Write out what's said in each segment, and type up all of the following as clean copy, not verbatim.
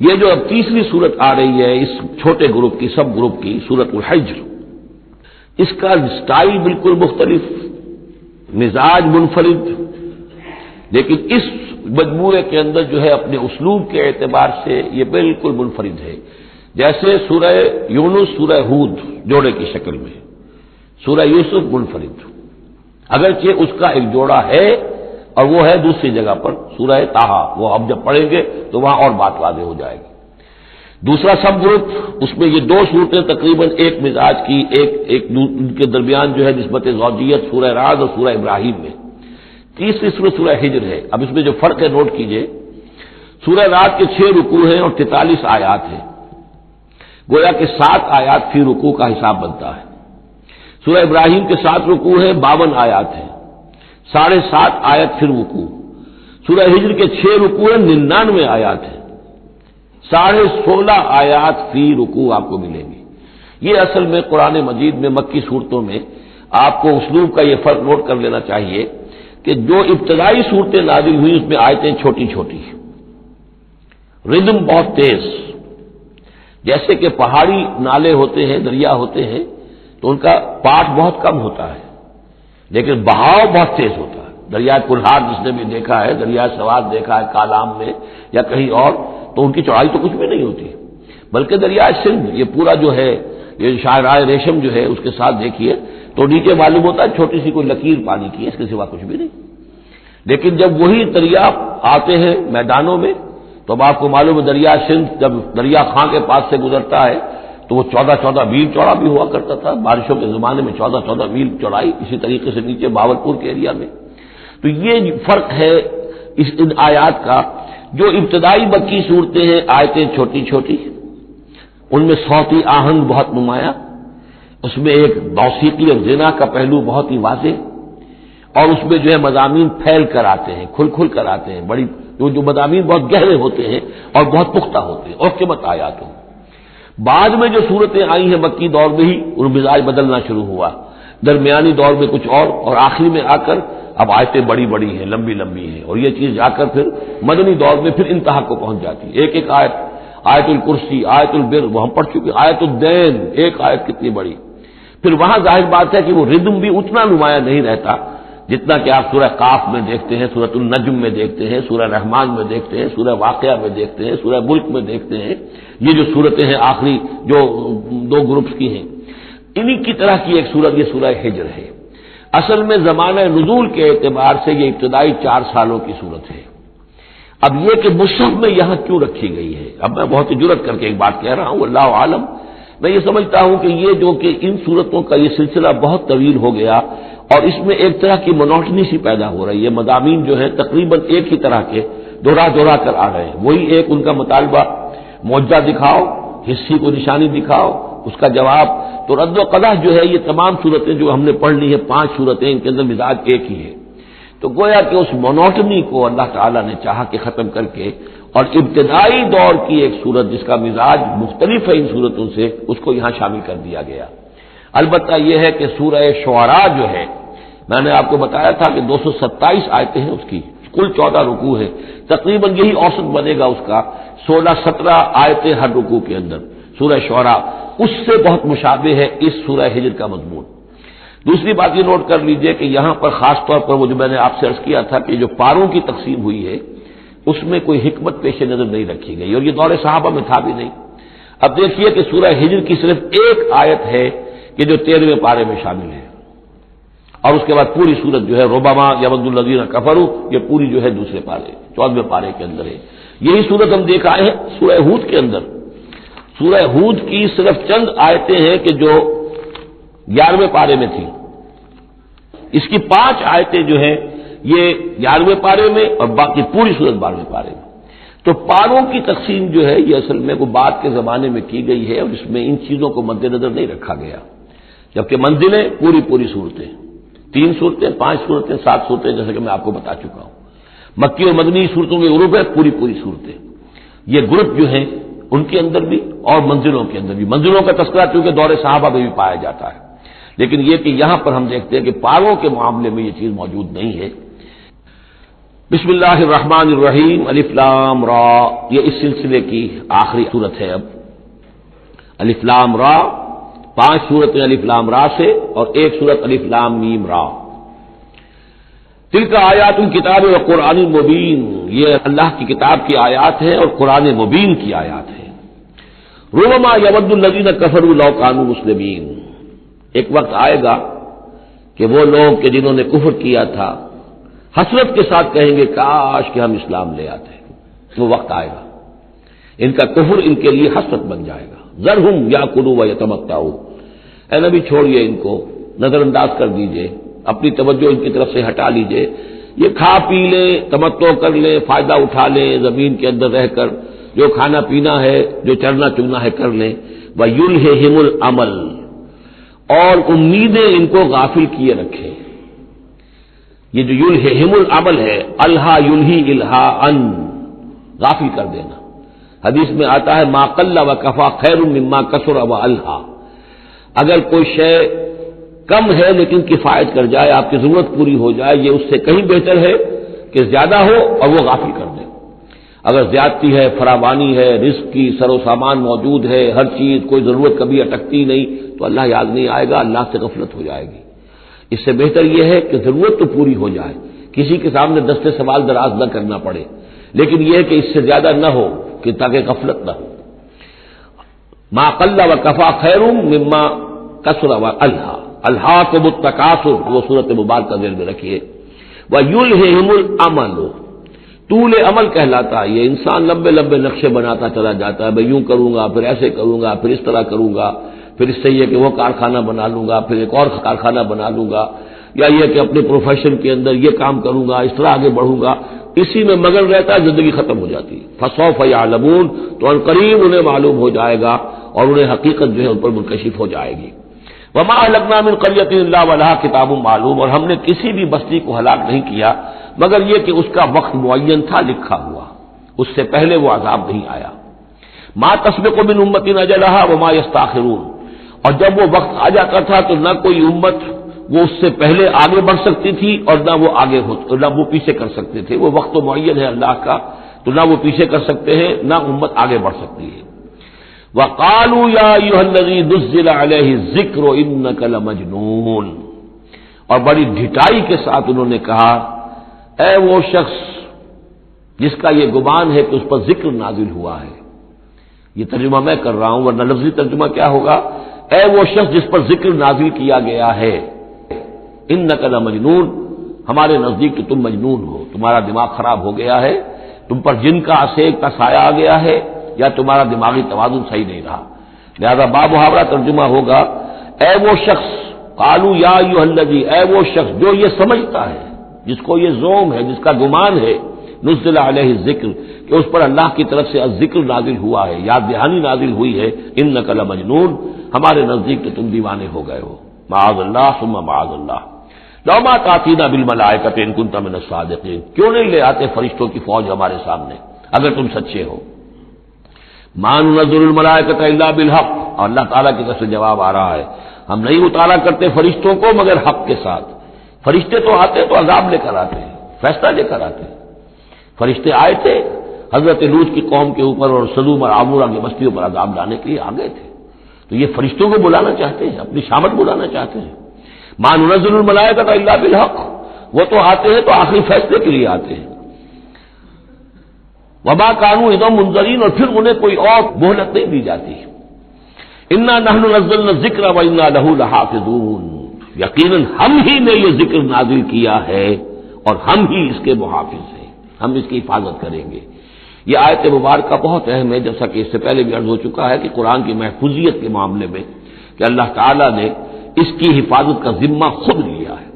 یہ جو اب تیسری صورت آ رہی ہے اس چھوٹے گروپ کی، سب گروپ کی، سورۃ الحجر، اس کا سٹائل بالکل مختلف، مزاج منفرد، لیکن اس مجموعے کے اندر جو ہے اپنے اسلوب کے اعتبار سے یہ بالکل منفرد ہے۔ جیسے سورہ یونس، سورہ ہود جوڑے کی شکل میں، سورہ یوسف منفرد، اگرچہ اس کا ایک جوڑا ہے اور وہ ہے دوسری جگہ پر سورہ طٰہٰ، وہ اب جب پڑھیں گے تو وہاں اور بات واضح ہو جائے گی۔ دوسرا سب گروپ، اس میں یہ دو صورتیں تقریباً ایک مزاج کی، ایک ان کے درمیان جو ہے نسبت زوجیت سورہ رعد اور سورہ ابراہیم میں۔ تیسری صورت سورہ ہجر ہے۔ اب اس میں جو فرق ہے نوٹ کیجئے، سورہ رعد کے 6 رکوع ہیں اور 43 آیات ہیں، گویا کہ 7 آیات فی رکوع کا حساب بنتا ہے۔ سورہ ابراہیم کے 7 رکوع ہیں، 52 آیات ہیں، 7.5 آیت پھر رکوع۔ سورہ ہجر کے 6 رکوع ہیں، 99 آیات ہیں، 16.5 آیات فی رکوع آپ کو ملیں گی۔ یہ اصل میں قرآن مجید میں مکی صورتوں میں آپ کو اسلوب کا یہ فرق نوٹ کر لینا چاہیے کہ جو ابتدائی صورتیں نازل ہوئی اس میں آیتیں چھوٹی چھوٹی، ردم بہت تیز، جیسے کہ پہاڑی نالے ہوتے ہیں، دریا ہوتے ہیں تو ان کا پاٹ بہت کم ہوتا ہے لیکن بہاؤ بہت تیز ہوتا ہے۔ دریائے کلہاڑ جس نے بھی دیکھا ہے، دریائے سوات دیکھا ہے کالام میں یا کہیں اور، تو ان کی چوڑائی تو کچھ بھی نہیں ہوتی، بلکہ دریائے سندھ یہ پورا جو ہے، یہ شاہراہ ریشم جو ہے اس کے ساتھ دیکھیے تو نیچے معلوم ہوتا ہے چھوٹی سی کوئی لکیر پانی کی ہے، اس کے سوا کچھ بھی نہیں۔ لیکن جب وہی دریا آتے ہیں میدانوں میں تو اب آپ کو معلوم ہے دریا سندھ جب دریا خاں کے پاس سے گزرتا ہے تو وہ 14 میل چوڑا بھی ہوا کرتا تھا، بارشوں کے زمانے میں 14 میل چوڑائی، اسی طریقے سے نیچے باولپور کے ایریا میں۔ تو یہ فرق ہے ان آیات کا۔ جو ابتدائی مکی صورتیں ہیں، آیتیں چھوٹی چھوٹی، ان میں صوتی آہنگ بہت نمایاں، اس میں ایک موسیقی اور زنا کا پہلو بہت ہی واضح، اور اس میں جو ہے مضامین پھیل کر آتے ہیں، کھل کھل کر آتے ہیں، بڑی جو مضامین بہت گہرے ہوتے ہیں اور بہت پختہ ہوتے ہیں، احکمت آیات ہوں۔ بعد میں جو صورتیں آئی ہیں مکی دور میں ہی ان مزاج بدلنا شروع ہوا، درمیانی دور میں کچھ اور آخری میں آ کر اب آیتیں بڑی بڑی ہیں، لمبی لمبی ہیں، اور یہ چیز جا کر پھر مدنی دور میں پھر انتہا کو پہنچ جاتی ہے۔ ایک آیت، آیت الکرسی، آیت البر وہ ہم پڑھ چکے، آیت الدین، ایک آیت کتنی بڑی۔ پھر وہاں ظاہر بات ہے کہ وہ ردم بھی اتنا نمایاں نہیں رہتا جتنا کہ آپ سورہ قاف میں دیکھتے ہیں، سورۃ النجم میں دیکھتے ہیں، سورہ رحمان میں دیکھتے ہیں، سورہ واقعہ میں دیکھتے ہیں، سورہ ملک میں دیکھتے ہیں۔ یہ جو صورتیں ہیں آخری جو 2 گروپس کی ہیں، انہی کی طرح کی ایک صورت یہ سورہ ہجر ہے۔ اصل میں زمانہ نزول کے اعتبار سے یہ ابتدائی 4 سالوں کی صورت ہے۔ اب یہ کہ مصحف میں یہاں کیوں رکھی گئی ہے، اب میں بہت ہی جرأت کر کے ایک بات کہہ رہا ہوں، اللہ عالم، میں یہ سمجھتا ہوں کہ یہ جو کہ ان صورتوں کا یہ سلسلہ بہت طویل ہو گیا اور اس میں ایک طرح کی مونوٹنی سی پیدا ہو رہی ہے، مضامین جو ہیں تقریباً ایک ہی طرح کے دوہرا کر آ رہے ہیں، وہی ایک ان کا مطالبہ، معجزہ دکھاؤ، حصی کو نشانی دکھاؤ، اس کا جواب۔ تو رد و قدح جو ہے یہ تمام صورتیں جو ہم نے پڑھ لی ہیں، 5 صورتیں، ان کے اندر مزاج ایک ہی ہے۔ تو گویا کہ اس مونوٹنی کو اللہ تعالیٰ نے چاہا کہ ختم کر کے، اور ابتدائی دور کی ایک صورت جس کا مزاج مختلف ہے ان صورتوں سے، اس کو یہاں شامل کر دیا گیا۔ البتہ یہ ہے کہ سورہ شعراء جو ہے، میں نے آپ کو بتایا تھا کہ 227 آیتیں ہیں اس کی، کل 14 رکوع ہے، تقریباً یہی اوسط بنے گا اس کا، 16-17 آیتیں ہر رکوع کے اندر۔ سورہ شعراء اس سے بہت مشابہ ہے اس سورہ ہجر کا مضمون۔ دوسری بات یہ نوٹ کر لیجئے کہ یہاں پر خاص طور پر وہ جو میں نے آپ سے عرض کیا تھا کہ جو پاروں کی تقسیم ہوئی ہے اس میں کوئی حکمت پیش نظر نہیں رکھی گئی، اور یہ دور صحابہ میں تھا بھی نہیں۔ اب دیکھیے کہ سورہ ہجر کی صرف ایک آیت ہے کہ جو 13ویں پارے میں شامل ہے، اور اس کے بعد پوری صورت جو ہے ربما یود الذین کفروا، یہ پوری جو ہے دوسرے پارے 14ویں پارے کے اندر ہے۔ یہی صورت ہم دیکھ آئے ہیں سورہ ہود کے اندر۔ سورہ ہود کی صرف چند آیتیں ہیں کہ جو 11ویں پارے میں تھی، اس کی 5 آیتیں جو ہیں یہ 11ویں پارے میں اور باقی پوری صورت 12ویں پارے میں۔ تو پاروں کی تقسیم جو ہے یہ اصل میں وہ بعد کے زمانے میں کی گئی ہے، اور اس میں ان چیزوں کو مد نظر نہیں رکھا گیا، جبکہ منزلیں پوری صورتیں، 3 صورتیں، 5 صورتیں، 7 صورتیں، جیسے کہ میں آپ کو بتا چکا ہوں۔ مکی اور مدنی صورتوں کے گروپ ہے، پوری صورتیں۔ یہ گروپ جو ہیں ان کے اندر بھی اور منزلوں کے اندر بھی، منزلوں کا تذکرہ چونکہ دور صحابہ میں بھی پایا جاتا ہے، لیکن یہ کہ یہاں پر ہم دیکھتے ہیں کہ پاروں کے معاملے میں یہ چیز موجود نہیں ہے۔ بسم اللہ الرحمن الرحیم، الف لام را، یہ اس سلسلے کی آخری صورت ہے. اب الف لام را، 5 صورتیں الف لام را سے اور ایک صورت الف لام میم را. تلک آیات الکتاب و قرآن مبین، یہ اللہ کی کتاب کی آیات ہیں اور قرآن مبین کی آیات ہیں. ربما یود الذین کفروا لو کانوا مسلمین، ایک وقت آئے گا کہ وہ لوگ کہ جنہوں نے کفر کیا تھا حسرت کے ساتھ کہیں گے کاش کہ ہم اسلام لے آتے. وہ وقت آئے گا، ان کا کفر ان کے لیے حسرت بن جائے گا. ذرہم یاکلوا ویتمتعوا، اے نبی چھوڑیے ان کو، نظر انداز کر دیجئے، اپنی توجہ ان کی طرف سے ہٹا لیجئے. یہ کھا پی لیں، تمتع کر لیں، فائدہ اٹھا لیں، زمین کے اندر رہ کر جو کھانا پینا ہے، جو چرنا چگنا ہے کر لیں. وَيُلْهِهِمُ الْعَمَلُ، اور امیدیں ان کو غافل کیے رکھے. یہ جو یلہہم العمل ہے، الہا یلہی الہاءً، غافل کر دینا. حدیث میں آتا ہے ما قل و کفا خیر مما کثر و الہا، اگر کوئی شے کم ہے لیکن کفایت کر جائے، آپ کی ضرورت پوری ہو جائے، یہ اس سے کہیں بہتر ہے کہ زیادہ ہو اور وہ غافل کر دے. اگر زیادتی ہے، فراوانی ہے، رزق کی سر و سامان موجود ہے، ہر چیز، کوئی ضرورت کبھی اٹکتی نہیں، تو اللہ یاد نہیں آئے گا، اللہ سے غفلت ہو جائے گی. اس سے بہتر یہ ہے کہ ضرورت تو پوری ہو جائے، کسی کے سامنے دستے سوال دراز نہ کرنا پڑے، لیکن یہ ہے کہ اس سے زیادہ نہ ہو کہ تاکہ غفلت نہ ہو. ما قل و کفا خیر مما کثر و الہا، الہاکم التکاثر، وہ صورت مبارکہ ذہن میں رکھیے. وَيُلْهِهِمُ الْعَمَلُ، طول عمل کہلاتا ہے. یہ انسان لمبے لمبے نقشے بناتا چلا جاتا ہے، میں یوں کروں گا، پھر ایسے کروں گا، پھر اس طرح کروں گا، پھر اس سے یہ کہ وہ کارخانہ بنا لوں گا، پھر ایک اور کارخانہ بنا لوں گا، یا یہ کہ اپنے پروفیشن کے اندر یہ کام کروں گا، اس طرح آگے بڑھوں گا. اسی میں مگن رہتا ہے، زندگی ختم ہو جاتی ہے. فسوف یعلمون، تو ان قریب انہیں معلوم ہو جائے گا اور انہیں حقیقت جو ہے ان پر منکشف ہو جائے گی. وما اہلکنا من قریۃ الا ولہا کتاب معلوم، اور ہم نے کسی بھی بستی کو ہلاک نہیں کیا مگر یہ کہ اس کا وقت معین تھا لکھا ہوا، اس سے پہلے وہ عذاب نہیں آیا. ما تسبق من امۃ اجلھا وما یستاخرون، اور جب وہ وقت آ جاتا تھا تو نہ کوئی امت وہ اس سے پہلے آگے بڑھ سکتی تھی اور نہ وہ پیچھے کر سکتے تھے. وہ وقت معین ہے اللہ کا، تو نہ وہ پیچھے کر سکتے ہیں نہ امت آگے بڑھ سکتی ہے. وَقَالُوا يَا أَيُّهَا الَّذِي نُزِّلَ عَلَيْهِ الذِّكْرُ إِنَّكَ لَمَجْنُونٌ، اور بڑی ڈھٹائی کے ساتھ انہوں نے کہا اے وہ شخص جس کا یہ گمان ہے کہ اس پر ذکر نازل ہوا ہے. یہ ترجمہ میں کر رہا ہوں، ورنہ لفظی ترجمہ کیا ہوگا؟ اے وہ شخص جس پر ذکر نازل کیا گیا ہے، انک لمجنون، ہمارے نزدیک تو تم مجنون ہو، تمہارا دماغ خراب ہو گیا ہے، تم پر جن کا عصیق کا سایہ آ گیا ہے، یا تمہارا دماغی توازن صحیح نہیں رہا. لہذا باب محاورہ ترجمہ ہوگا اے وہ شخص، قالوا یا ایھا الذی، اے وہ شخص جو یہ سمجھتا ہے، جس کو یہ زوم ہے، جس کا گمان ہے، نزل علیہ الذکر، کہ اس پر اللہ کی طرف سے الذکر نازل ہوا ہے، یاد دہانی نازل ہوئی ہے، انک لمجنون، ہمارے نزدیک تو تم دیوانے ہو گئے ہو. معاذ اللہ ثم معاذ اللہ. لو ما تاتینا بالملائکۃ ان کنت من الصادقین، کیوں نہیں لے آتے فرشتوں کی فوج ہمارے سامنے اگر تم سچے ہو. ما ننزل الملائکۃ الا بالحق، اور اللہ تعالیٰ کی طرف سے جواب آ رہا ہے ہم نہیں اتارا کرتے فرشتوں کو مگر حق کے ساتھ. فرشتے تو آتے تو عذاب لے کر آتے ہیں، فیصلہ لے کر آتے ہیں. فرشتے آئے تھے حضرت لوط کی قوم کے اوپر اور سدوم اور عمورہ کی بستیوں پر عذاب لانے کے لیے آ گئے تھے. تو یہ فرشتوں کو بلانا چاہتے ہیں، اپنی شامت بلانا چاہتے ہیں. ما ننزل الملائکۃ الا بالحق، وہ تو آتے ہیں تو آخری فیصلے کے لیے آتے ہیں. وما کانوا اذا منذرین، اور پھر انہیں کوئی اور مہلت نہیں دی جاتی. انا نحن نزلنا الذکر وانا لہ لحافظون، یقیناً ہم ہی نے یہ ذکر نازل کیا ہے اور ہم ہی اس کے محافظ ہیں، ہم اس کی حفاظت کریں گے. یہ آیت مبارکہ بہت اہم ہے، جیسا کہ اس سے پہلے بھی عرض ہو چکا ہے کہ قرآن کی محفوظیت کے معاملے میں کہ اللہ تعالیٰ نے اس کی حفاظت کا ذمہ خود لیا ہے.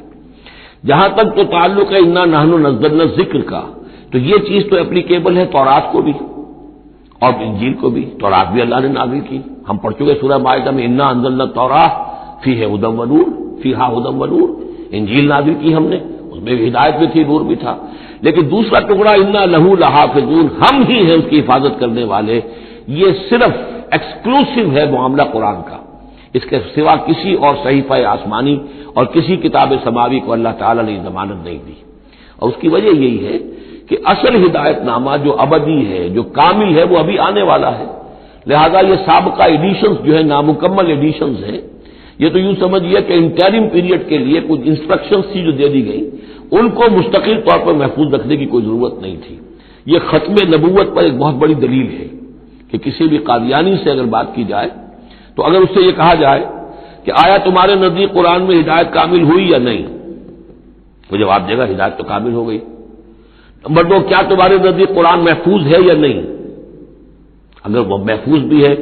جہاں تک تو تعلق ہے انا نحن نزلنا الذکر کا، تو یہ چیز تو اپلیکیبل ہے تورات کو بھی اور انجیل کو بھی. تورات بھی اللہ نے نازل کی، ہم پڑھ چکے سورہ مائدہ میں انا انزلنا التوراۃ فیہا ھدی ونور، فیہا ھدی ونور. انجیل نازل کی ہم نے، اس میں ہدایت بھی تھی، نور بھی تھا. لیکن دوسرا ٹکڑا انا لہ لحافظون، ہم ہی ہیں اس کی حفاظت کرنے والے. یہ صرف ایکسکلوسیو ہے معاملہ قرآن کا، اس کے سوا کسی اور صحیفہ آسمانی اور کسی کتاب سماوی کو اللہ تعالیٰ نے ضمانت نہیں دی. اور اس کی وجہ یہی ہے کہ اصل ہدایت نامہ جو ابدی ہے، جو کامل ہے، وہ ابھی آنے والا ہے، لہذا یہ سابقہ ایڈیشنز جو ہے نامکمل ایڈیشنز ہیں، یہ تو یوں سمجھیے کہ انٹرم پیریڈ کے لیے کچھ انسٹرکشنز تھی جو دے دی گئی، ان کو مستقل طور پر محفوظ رکھنے کی کوئی ضرورت نہیں تھی۔ یہ ختم نبوت پر ایک بہت بڑی دلیل ہے کہ کسی بھی قادیانی سے اگر بات کی جائے تو اگر اس سے یہ کہا جائے کہ آیا تمہارے نزدیک قرآن میں ہدایت کامل ہوئی یا نہیں، وہ جواب دے گا ہدایت تو کامل ہو گئی۔ نمبر دو، کیا تمہارے نزدیک قرآن محفوظ ہے یا نہیں؟ اگر وہ محفوظ بھی ہے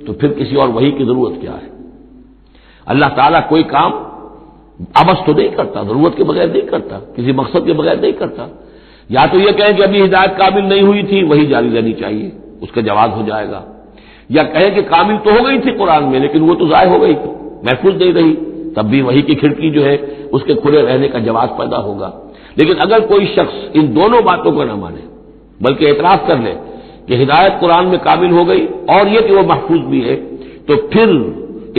تو پھر کسی اور وحی کی ضرورت کیا ہے؟ اللہ تعالیٰ کوئی کام عبث تو نہیں کرتا، ضرورت کے بغیر نہیں کرتا، کسی مقصد کے بغیر نہیں کرتا۔ یا تو یہ کہیں کہ ابھی ہدایت کامل نہیں ہوئی تھی، وہی جاری رہنی چاہیے، اس کا جواز ہو جائے گا، یا کہیں کہ کامل تو ہو گئی تھی قرآن میں لیکن وہ تو ضائع ہو گئی، محفوظ نہیں رہی، تب بھی وحی کی کھڑکی جو ہے اس کے کھلے رہنے کا جواز پیدا ہوگا۔ لیکن اگر کوئی شخص ان دونوں باتوں کو نہ مانے بلکہ اعتراف کر لے کہ ہدایت قرآن میں کامل ہو گئی اور یہ کہ وہ محفوظ بھی ہے، تو پھر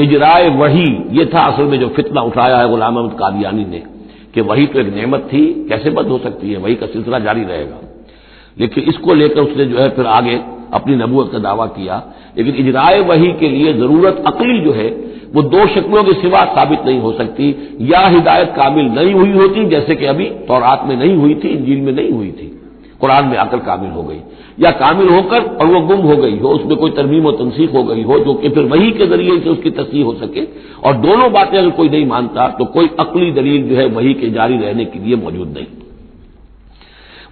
اجرائے وحی یہ تھا اصل میں جو فتنہ اٹھایا ہے غلام احمد قادیانی نے، کہ وحی تو ایک نعمت تھی، کیسے بند ہو سکتی ہے، وحی کا سلسلہ جاری رہے گا۔ لیکن اس کو لے کر اس نے جو ہے پھر آگے اپنی نبوت کا دعویٰ کیا، لیکن اجرائے وحی کے لیے ضرورت عقلی جو ہے وہ دو شکلوں کے سوا ثابت نہیں ہو سکتی، یا ہدایت کامل نہیں ہوئی ہوتی جیسے کہ ابھی تورات میں نہیں ہوئی تھی، انجیل میں نہیں ہوئی تھی، قرآن میں آ کر کامل ہو گئی، یا کامل ہو کر اور وہ گم ہو گئی ہو، اس میں کوئی ترمیم و تنسیخ ہو گئی ہو جو کہ پھر وحی کے ذریعے سے اس کی تصحیح ہو سکے، اور دونوں باتیں اگر کوئی نہیں مانتا تو کوئی عقلی دلیل جو ہے وحی کے جاری رہنے کے لیے موجود نہیں۔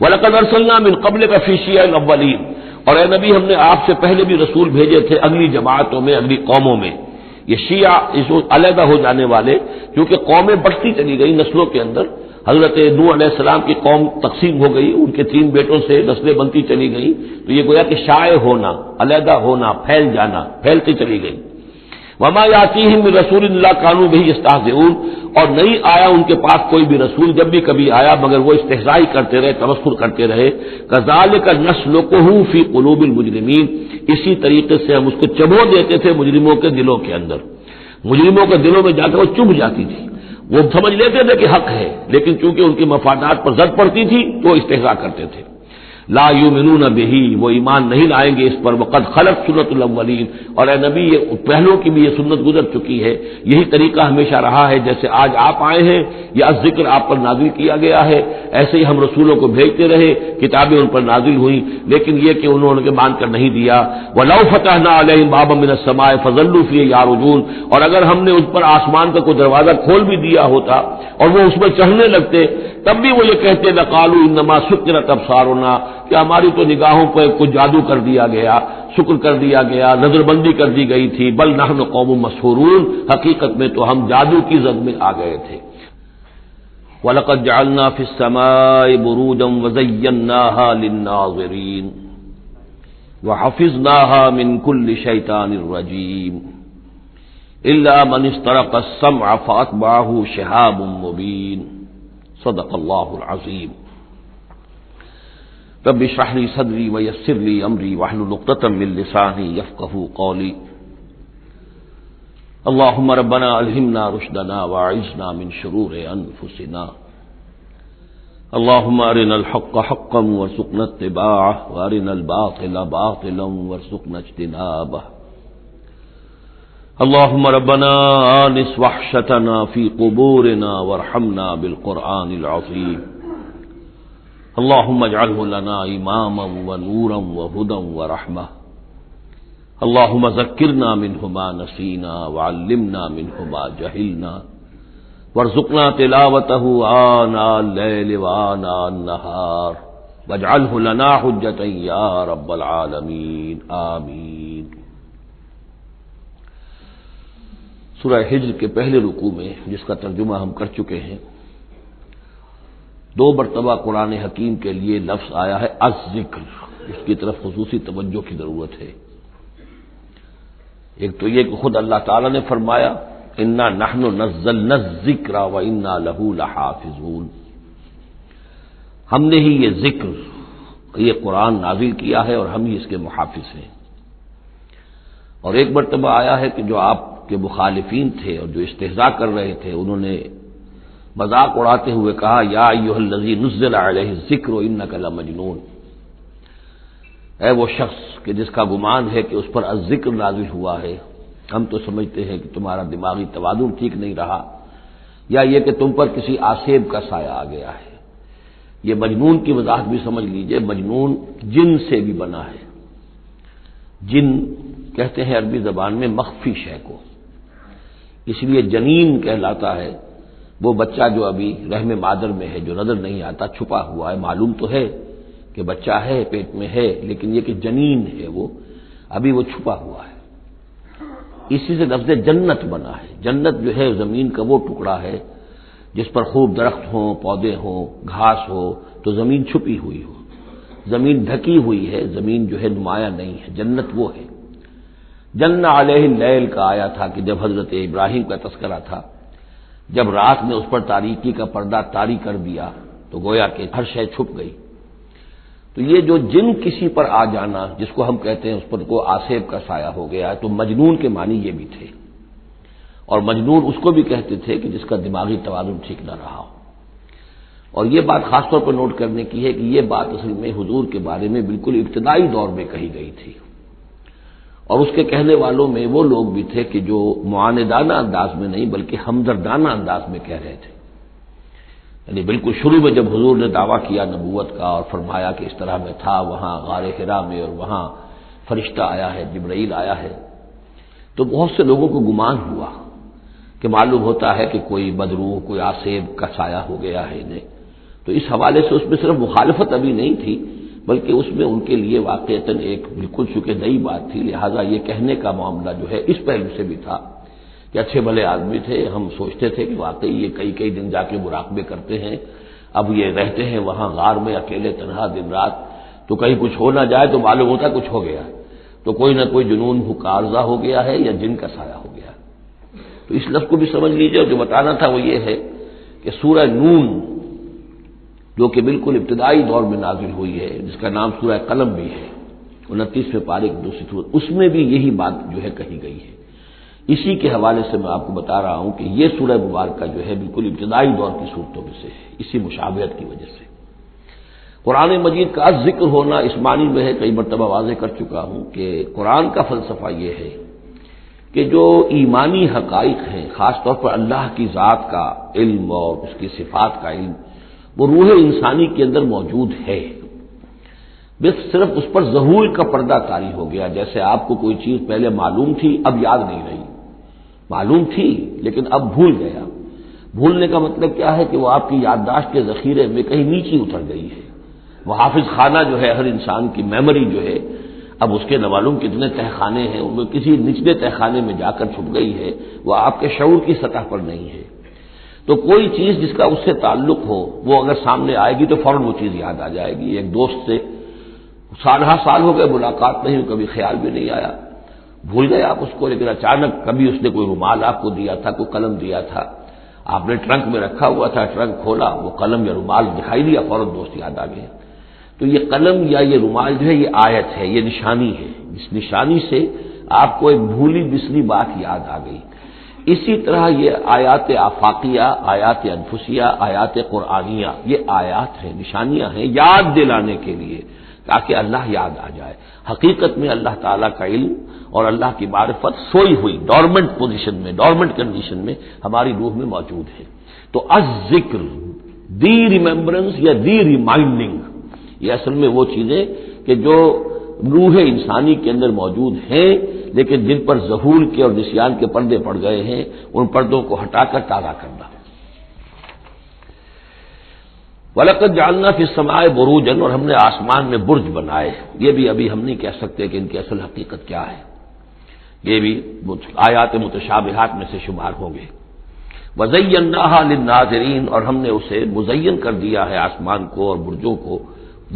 وَلَقَدْ أَرْسَلْنَا مِن قَبْلِكَ فِي شِيَعِ الْأَوَّلِينَ، اور اے نبی ہم نے آپ سے پہلے بھی رسول بھیجے تھے اگلی جماعتوں میں، اگلی قوموں میں۔ یہ شیعہ اس علیحدہ ہو جانے والے، کیونکہ قومیں بڑھتی چلی گئی نسلوں کے اندر، حضرت نوح علیہ السلام کی قوم تقسیم ہو گئی، ان کے 3 بیٹوں سے نسلیں بنتی چلی گئی، تو یہ گویا کہ شائع ہونا، علیحدہ ہونا، پھیل جانا، پھیلتی چلی گئی۔ وما یاتیہم من رسول الا کانوا بہ یستہزئون، اور نہیں آیا ان کے پاس کوئی بھی رسول، جب بھی کبھی آیا مگر وہ استہزاء کرتے رہے، تمسخر کرتے رہے۔ کذالک نسلکہ فی قلوب المجرمین، اسی طریقے سے ہم اس کو چبو دیتے تھے مجرموں کے دلوں کے اندر، مجرموں کے دلوں میں جا کر وہ چبھ جاتی تھی، وہ سمجھ لیتے تھے کہ حق ہے لیکن چونکہ ان کے مفادات پر زد پڑتی تھی تو استہزاء کرتے تھے۔ لا یؤمنون بہ، وہ ایمان نہیں لائیں گے اس پر، وقد خلت سنت الاولین، اور اے نبی یہ پہلوں کی بھی یہ سنت گزر چکی ہے، یہی طریقہ ہمیشہ رہا ہے، جیسے آج آپ آئے ہیں یا ذکر آپ پر نازل کیا گیا ہے، ایسے ہی ہم رسولوں کو بھیجتے رہے، کتابیں ان پر نازل ہوئیں، لیکن یہ کہ انہوں نے مان کر نہیں دیا۔ وَلَوْ فَتَحْنَا عَلَيْهِمْ بَابًا مِّنَ السَّمَاءِ فَظَلُّوا فِيهِ يَعْرُجُونَ، اور اگر ہم نے ان پر آسمان کا کوئی دروازہ کھول بھی دیا ہوتا اور وہ اس میں چڑھنے لگتے، تب بھی وہ یہ کہتے لَقَالُوا إِنَّمَا سُكِّرَتْ أَبْصَارُنَا، کہ ہماری تو نگاہوں پر کچھ جادو کر دیا گیا، شکر کر دیا گیا، نظر بندی کر دی گئی تھی، بل نحن قوم مسحورون، حقیقت میں تو ہم جادو کی زد میں آ گئے تھے۔ وَلَقَدْ جَعَلْنَا فِي السَّمَاءِ بُرُوجًا وَزَيَّنَّاهَا لِلنَّاظِرِينَ وَحَفِظْنَاهَا مِنْ كُلِّ شَيْطَانٍ رَجِيمٍ إِلَّا مَنِ اسْتَرَقَ السَّمْعَ فَأَتْبَعَهُ شِهَابٌ مُّبِينٌ صدق اللہ العظیم۔ رب اشرح لي صدري ويسر لي امري واحلل عقدة من لساني يفقهوا قولي۔ اللهم ربنا الهمنا رشدنا واعذنا من شرور انفسنا۔ اللهم ارنا الحق حقا وارزقنا اتباعه وارنا الباطل باطلا وارزقنا اجتنابه۔ اللهم ربنا آنس وحشتنا في قبورنا وارحمنا بالقرآن العظيم۔ اللهم اجعله لنا إماما ونورا وهدى ورحمة۔ اللهم ذكرنا منه ما نسينا وعلمنا منه ما جهلنا وارزقنا تلاوته آناء الليل وآناء النهار واجعله لنا حجة يا رب العالمين آمين۔ سورہ ہجر کے پہلے رکوع میں جس کا ترجمہ ہم کر چکے ہیں، 2 مرتبہ قرآن حکیم کے لیے لفظ آیا ہے الذکر، اس کی طرف خصوصی توجہ کی ضرورت ہے۔ ایک تو یہ کہ خود اللہ تعالی نے فرمایا انا نحن نزلنا الذکر وانا له لحافظون، ہم نے ہی یہ ذکر، یہ قرآن نازل کیا ہے اور ہم ہی اس کے محافظ ہیں۔ اور ایک مرتبہ آیا ہے کہ جو آپ کے مخالفین تھے اور جو استہزاء کر رہے تھے، انہوں نے مذاق اڑاتے ہوئے کہا یا ایھا الذی نزل علیہ الذکر انک لمجنون، اے وہ شخص کہ جس کا گمان ہے کہ اس پر الذکر نازل ہوا ہے، ہم تو سمجھتے ہیں کہ تمہارا دماغی توازن ٹھیک نہیں رہا، یا یہ کہ تم پر کسی آسیب کا سایہ آ گیا ہے۔ یہ مجنون کی وضاحت بھی سمجھ لیجئے، مجنون جن سے بھی بنا ہے۔ جن کہتے ہیں عربی زبان میں مخفی شے کو، اس لیے جنین کہلاتا ہے وہ بچہ جو ابھی رحم مادر میں ہے، جو نظر نہیں آتا، چھپا ہوا ہے، معلوم تو ہے کہ بچہ ہے، پیٹ میں ہے، لیکن یہ کہ جنین ہے وہ ابھی وہ چھپا ہوا ہے۔ اسی سے لفظ جنت بنا ہے۔ جنت جو ہے زمین کا وہ ٹکڑا ہے جس پر خوب درخت ہوں، پودے ہوں، گھاس ہو، تو زمین چھپی ہوئی ہو، زمین ڈھکی ہوئی ہے، زمین جو ہے نمایاں نہیں ہے۔ جنت وہ ہے۔ جن علیہ اللیل کا آیا تھا کہ جب حضرت ابراہیم کا تذکرہ تھا، جب رات نے اس پر تاریکی کا پردہ طاری کر دیا تو گویا کہ ہر شے چھپ گئی۔ تو یہ جو جن کسی پر آ جانا، جس کو ہم کہتے ہیں اس پر کو آسیب کا سایہ ہو گیا، تو مجنون کے معنی یہ بھی تھے، اور مجنون اس کو بھی کہتے تھے کہ جس کا دماغی توازن ٹھیک نہ رہا ہو۔ اور یہ بات خاص طور پر نوٹ کرنے کی ہے کہ یہ بات اصل میں حضور کے بارے میں بالکل ابتدائی دور میں کہی گئی تھی، اور اس کے کہنے والوں میں وہ لوگ بھی تھے کہ جو معاندانہ انداز میں نہیں بلکہ ہمدردانہ انداز میں کہہ رہے تھے۔ یعنی بالکل شروع میں جب حضور نے دعویٰ کیا نبوت کا اور فرمایا کہ اس طرح میں تھا وہاں غار حرا میں، اور وہاں فرشتہ آیا ہے، جبرائیل آیا ہے، تو بہت سے لوگوں کو گمان ہوا کہ معلوم ہوتا ہے کہ کوئی بدروح، کوئی آسیب کا سایہ ہو گیا ہے انہیں۔ تو اس حوالے سے اس میں صرف مخالفت ابھی نہیں تھی، بلکہ اس میں ان کے لیے واقعتاً ایک بالکل چونکہ نئی بات تھی، لہٰذا یہ کہنے کا معاملہ جو ہے اس پہلو سے بھی تھا کہ اچھے بھلے آدمی تھے، ہم سوچتے تھے کہ واقعی یہ کئی دن جا کے مراقبے کرتے ہیں، اب یہ رہتے ہیں وہاں غار میں اکیلے تنہا دن رات، تو کہیں کچھ ہو نہ جائے تو معلوم ہوتا کچھ ہو گیا، تو کوئی نہ کوئی جنون کا عارضہ ہو گیا ہے یا جن کا سایہ ہو گیا۔ تو اس لفظ کو بھی سمجھ لیجیے، اور جو بتانا تھا وہ یہ ہے کہ سورہ نون جو کہ بالکل ابتدائی دور میں نازل ہوئی ہے، جس کا نام سورہ قلم بھی ہے، 29ویں پارے کی دوسری سورت، اس میں بھی یہی بات جو ہے کہی گئی ہے۔ اسی کے حوالے سے میں آپ کو بتا رہا ہوں کہ یہ سورہ مبارکہ جو ہے بالکل ابتدائی دور کی صورتوں میں سے ہے، اسی مشابہت کی وجہ سے۔ قرآن مجید کا ذکر ہونا اس معنی میں ہے، کئی مرتبہ واضح کر چکا ہوں کہ قرآن کا فلسفہ یہ ہے کہ جو ایمانی حقائق ہیں، خاص طور پر اللہ کی ذات کا علم اور اس کی صفات کا علم، وہ روح انسانی کے اندر موجود ہے، بس صرف اس پر ظہور کا پردہ طاری ہو گیا۔ جیسے آپ کو کوئی چیز پہلے معلوم تھی، اب یاد نہیں رہی، معلوم تھی لیکن اب بھول گیا۔ بھولنے کا مطلب کیا ہے کہ وہ آپ کی یادداشت کے ذخیرے میں کہیں نیچے اتر گئی ہے۔ وہ حافظ خانہ جو ہے، ہر انسان کی میموری جو ہے، اب اس کے نہ معلوم کتنے تہخانے ہیں، ان میں کسی نچلے تہخانے میں جا کر چھپ گئی ہے، وہ آپ کے شعور کی سطح پر نہیں ہے۔ تو کوئی چیز جس کا اس سے تعلق ہو، وہ اگر سامنے آئے گی تو فوراً وہ چیز یاد آ جائے گی۔ ایک دوست سے سال ہو گئے ملاقات نہیں، کبھی خیال بھی نہیں آیا، بھول گئے آپ اس کو، لیکن اچانک کبھی اس نے کوئی رومال آپ کو دیا تھا، کوئی قلم دیا تھا، آپ نے ٹرنک میں رکھا ہوا تھا، ٹرنک کھولا، وہ قلم یا رومال دکھائی دیا، فوراً دوست یاد آ گیا۔ تو یہ قلم یا یہ رومال جو ہے یہ آیت ہے، یہ نشانی ہے، اس نشانی سے آپ کو ایک بھولی بسری بات یاد آ گئی۔ اسی طرح یہ آیات آفاقیہ، آیات انفسیہ، آیات قرآنیہ، یہ آیات ہیں، نشانیاں ہیں یاد دلانے کے لیے، تاکہ اللہ یاد آ جائے۔ حقیقت میں اللہ تعالیٰ کا علم اور اللہ کی معرفت سوئی ہوئی ڈورمنٹ پوزیشن میں، ڈورمنٹ کنڈیشن میں ہماری روح میں موجود ہے۔ تو الذکر، دی ریممبرنس یا دی ریمائنڈنگ، یہ اصل میں وہ چیزیں کہ جو روح انسانی کے اندر موجود ہیں، لیکن جن پر ظہور کے اور نسیان کے پردے پڑ گئے ہیں، ان پردوں کو ہٹا کر تازہ کرنا۔ وَلَقَدْ جَعَلْنَا فِي السَّمَاءِ بُرُوجًا، اور ہم نے آسمان میں برج بنائے۔ یہ بھی ابھی ہم نہیں کہہ سکتے کہ ان کی اصل حقیقت کیا ہے، یہ بھی آیات متشابہات میں سے شمار ہوں گے۔ وَزَيَّنَّاهَا لِلنَّاظِرِينَ، اور ہم نے اسے مزین کر دیا ہے آسمان کو اور برجوں کو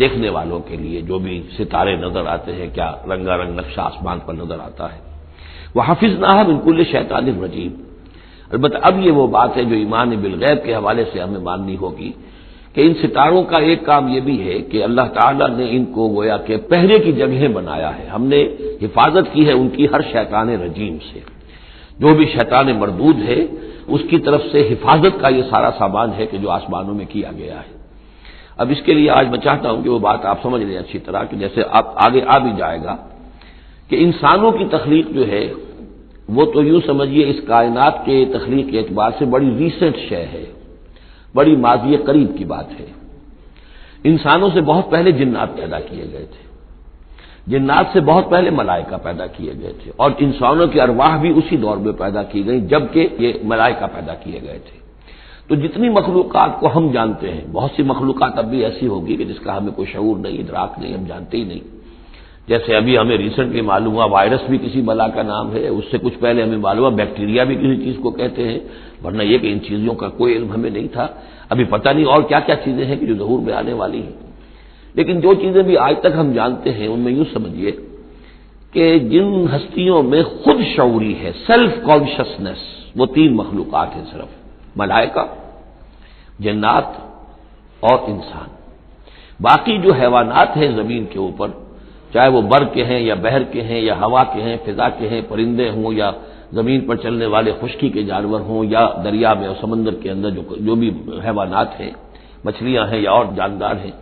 دیکھنے والوں کے لیے، جو بھی ستارے نظر آتے ہیں، کیا رنگا رنگ نقشہ آسمان پر نظر آتا ہے۔ وَحَفِظْنَاهَا مِن كُلِّ شَيْطَانٍ رَجِيمٍ، البتہ اب یہ وہ بات ہے جو ایمان بالغیب کے حوالے سے ہمیں ماننی ہوگی کہ ان ستاروں کا ایک کام یہ بھی ہے کہ اللہ تعالیٰ نے ان کو گویا کہ پہرے کی جگہیں بنایا ہے، ہم نے حفاظت کی ہے ان کی ہر شیطان رجیم سے، جو بھی شیطان مردود ہے اس کی طرف سے حفاظت کا یہ سارا سامان ہے کہ جو آسمانوں میں کیا گیا ہے۔ اب اس کے لیے آج میں چاہتا ہوں کہ وہ بات آپ سمجھ لیں اچھی طرح کہ جیسے آپ آگے آ بھی جائے گا کہ انسانوں کی تخلیق جو ہے وہ تو یوں سمجھیے اس کائنات کے تخلیق کے اعتبار سے بڑی ریسنٹ شے ہے، بڑی ماضی قریب کی بات ہے۔ انسانوں سے بہت پہلے جنات پیدا کیے گئے تھے، جنات سے بہت پہلے ملائکہ پیدا کیے گئے تھے، اور انسانوں کی ارواح بھی اسی دور میں پیدا کی گئی جبکہ یہ ملائکہ پیدا کیے گئے تھے۔ تو جتنی مخلوقات کو ہم جانتے ہیں، بہت سی مخلوقات اب بھی ایسی ہوگی کہ جس کا ہمیں کوئی شعور نہیں، ادراک نہیں، ہم جانتے ہی نہیں۔ جیسے ابھی ہمیں ریسنٹلی معلوم ہوا وائرس بھی کسی بلا کا نام ہے، اس سے کچھ پہلے ہمیں معلوم ہوا بیکٹیریا بھی کسی چیز کو کہتے ہیں، ورنہ یہ کہ ان چیزوں کا کوئی علم ہمیں نہیں تھا۔ ابھی پتہ نہیں اور کیا کیا چیزیں ہیں کہ جو ظہور میں آنے والی ہیں، لیکن جو چیزیں بھی آج تک ہم جانتے ہیں ان میں یوں سمجھیے کہ جن ہستیوں میں خود شعوری ہے، سیلف کانشسنس، وہ 3 مخلوقات ہیں صرف، ملائکہ، جنات اور انسان۔ باقی جو حیوانات ہیں زمین کے اوپر، چاہے وہ بر کے ہیں یا بحر کے ہیں یا ہوا کے ہیں، فضا کے ہیں، پرندے ہوں یا زمین پر چلنے والے خشکی کے جانور ہوں یا دریا میں اور سمندر کے اندر جو بھی حیوانات ہیں، مچھلیاں ہیں یا اور جاندار ہیں،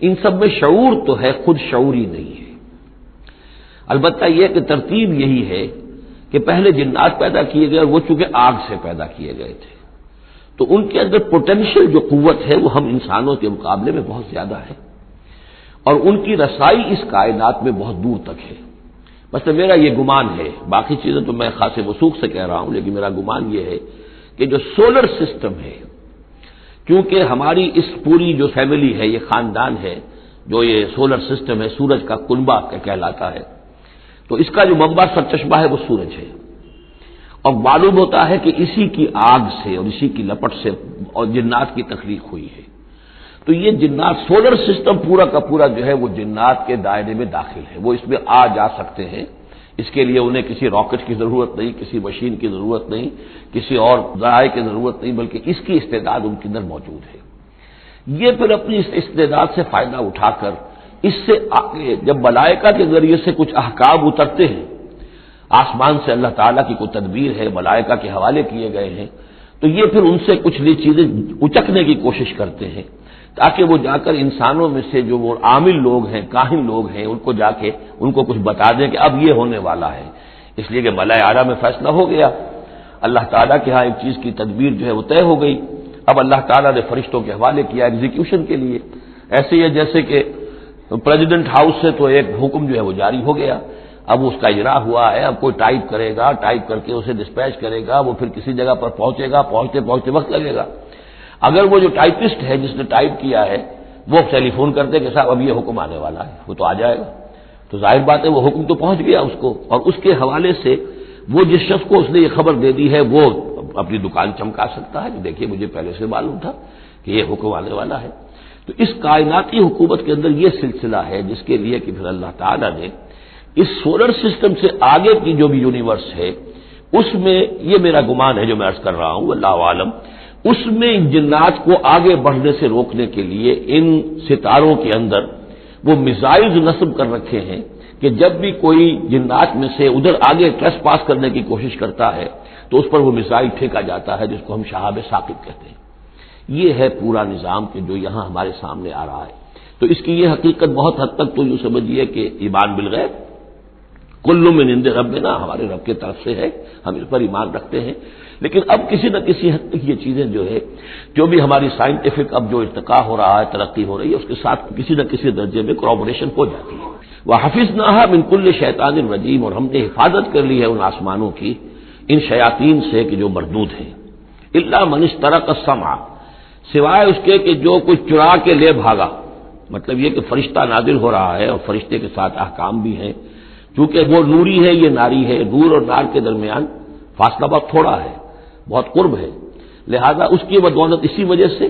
ان سب میں شعور تو ہے، خود شعوری نہیں ہے۔ البتہ یہ کہ ترتیب یہی ہے کہ پہلے جنات پیدا کیے گئے اور وہ چونکہ آگ سے پیدا کیے گئے تھے، تو ان کے اندر پوٹینشیل جو قوت ہے وہ ہم انسانوں کے مقابلے میں بہت زیادہ ہے، اور ان کی رسائی اس کائنات میں بہت دور تک ہے۔ بس میرا یہ گمان ہے، باقی چیزیں تو میں خاص وثوق سے کہہ رہا ہوں، لیکن میرا گمان یہ ہے کہ جو سولر سسٹم ہے، کیونکہ ہماری اس پوری جو فیملی ہے، یہ خاندان ہے، جو یہ سولر سسٹم ہے، سورج کا کنبہ کہلاتا ہے، تو اس کا جو منبع سرچشمہ ہے وہ سورج ہے، اور معلوم ہوتا ہے کہ اسی کی آگ سے اور اسی کی لپٹ سے اور جنات کی تخلیق ہوئی ہے۔ تو یہ جنات، سولر سسٹم پورا کا پورا جو ہے وہ جنات کے دائرے میں داخل ہے، وہ اس میں آ جا سکتے ہیں۔ اس کے لیے انہیں کسی راکٹ کی ضرورت نہیں، کسی مشین کی ضرورت نہیں، کسی اور ذرائع کی ضرورت نہیں، بلکہ اس کی استعداد ان کے اندر موجود ہے۔ یہ پھر اپنی اس استعداد سے فائدہ اٹھا کر اس سے آگے جب ملائکہ کے ذریعے سے کچھ احکام اترتے ہیں، آسمان سے اللہ تعالیٰ کی کوئی تدبیر ہے، ملائکہ کے حوالے کیے گئے ہیں، تو یہ پھر ان سے کچھ چیزیں اچکنے کی کوشش کرتے ہیں تاکہ وہ جا کر انسانوں میں سے جو وہ عامل لوگ ہیں، کاہن لوگ ہیں، ان کو جا کے ان کو کچھ بتا دیں کہ اب یہ ہونے والا ہے۔ اس لیے کہ ملائے اعلیٰ میں فیصلہ ہو گیا، اللہ تعالیٰ کے ہاں ایک چیز کی تدبیر جو ہے وہ طے ہو گئی، اب اللہ تعالیٰ نے فرشتوں کے حوالے کیا ایگزیکیوشن کے لیے۔ ایسے ہی ہے جیسے کہ پریزیڈنٹ ہاؤس سے تو ایک حکم جو ہے وہ جاری ہو گیا، اب اس کا اجرا ہوا ہے، اب کوئی ٹائپ کرے گا، ٹائپ کر کے اسے ڈسپیچ کرے گا، وہ پھر کسی جگہ پر پہنچے گا، پہنچتے پہنچتے وقت لگے گا۔ اگر وہ جو ٹائپسٹ ہے جس نے ٹائپ کیا ہے وہ ٹیلی فون کرتے کہ صاحب اب یہ حکم آنے والا ہے، وہ تو آ جائے گا، تو ظاہر بات ہے وہ حکم تو پہنچ گیا اس کو، اور اس کے حوالے سے وہ جس شخص کو اس نے یہ خبر دے دی ہے وہ اپنی دکان چمکا سکتا ہے کہ دیکھیے مجھے پہلے سے معلوم تھا کہ یہ حکم آنے والا ہے۔ تو اس کائناتی حکومت کے اندر یہ سلسلہ ہے جس کے لیے کہ پھر اللہ تعالیٰ نے اس سولر سسٹم سے آگے کی جو بھی یونیورس ہے اس میں، یہ میرا گمان ہے جو میں عرض کر رہا ہوں اللہ عالم، اس میں جنات کو آگے بڑھنے سے روکنے کے لیے ان ستاروں کے اندر وہ میزائلز نصب کر رکھے ہیں کہ جب بھی کوئی جنات میں سے ادھر آگے ٹریس پاس کرنے کی کوشش کرتا ہے تو اس پر وہ میزائل پھینکا جاتا ہے، جس کو ہم شہاب ثاقب کہتے ہیں۔ یہ ہے پورا نظام کہ جو یہاں ہمارے سامنے آ رہا ہے۔ تو اس کی یہ حقیقت بہت حد تک تو یوں سمجھیے کہ ایمان بالغیب، کل من عند ربنا، ہمارے رب کی طرف سے ہے، ہم اس پر ایمان رکھتے ہیں، لیکن اب کسی نہ کسی حد تک یہ چیزیں جو ہے، جو بھی ہماری سائنٹیفک اب جو ارتقا ہو رہا ہے، ترقی ہو رہی ہے، اس کے ساتھ کسی نہ کسی درجے میں کورابوریشن ہو جاتی ہے۔ وَحَفِظْنَاهَا مِن كُلِّ شَيْطَانٍ رَجِيمٍ، اور ہم نے حفاظت کر لی ہے ان آسمانوں کی ان شیاطین سے کہ جو مردود ہیں، إِلَّا مَنِ اسْتَرَقَ السَّمْعَ، سوائے اس کے کہ جو کچھ چرا کے لے بھاگا، مطلب یہ کہ فرشتہ نازل ہو رہا ہے اور فرشتے کے ساتھ احکام بھی ہیں، چونکہ وہ نوری ہے، یہ ناری ہے، نور اور نار کے درمیان فاصلہ بہت تھوڑا ہے، بہت قرب ہے، لہذا اس کی بدولت اسی وجہ سے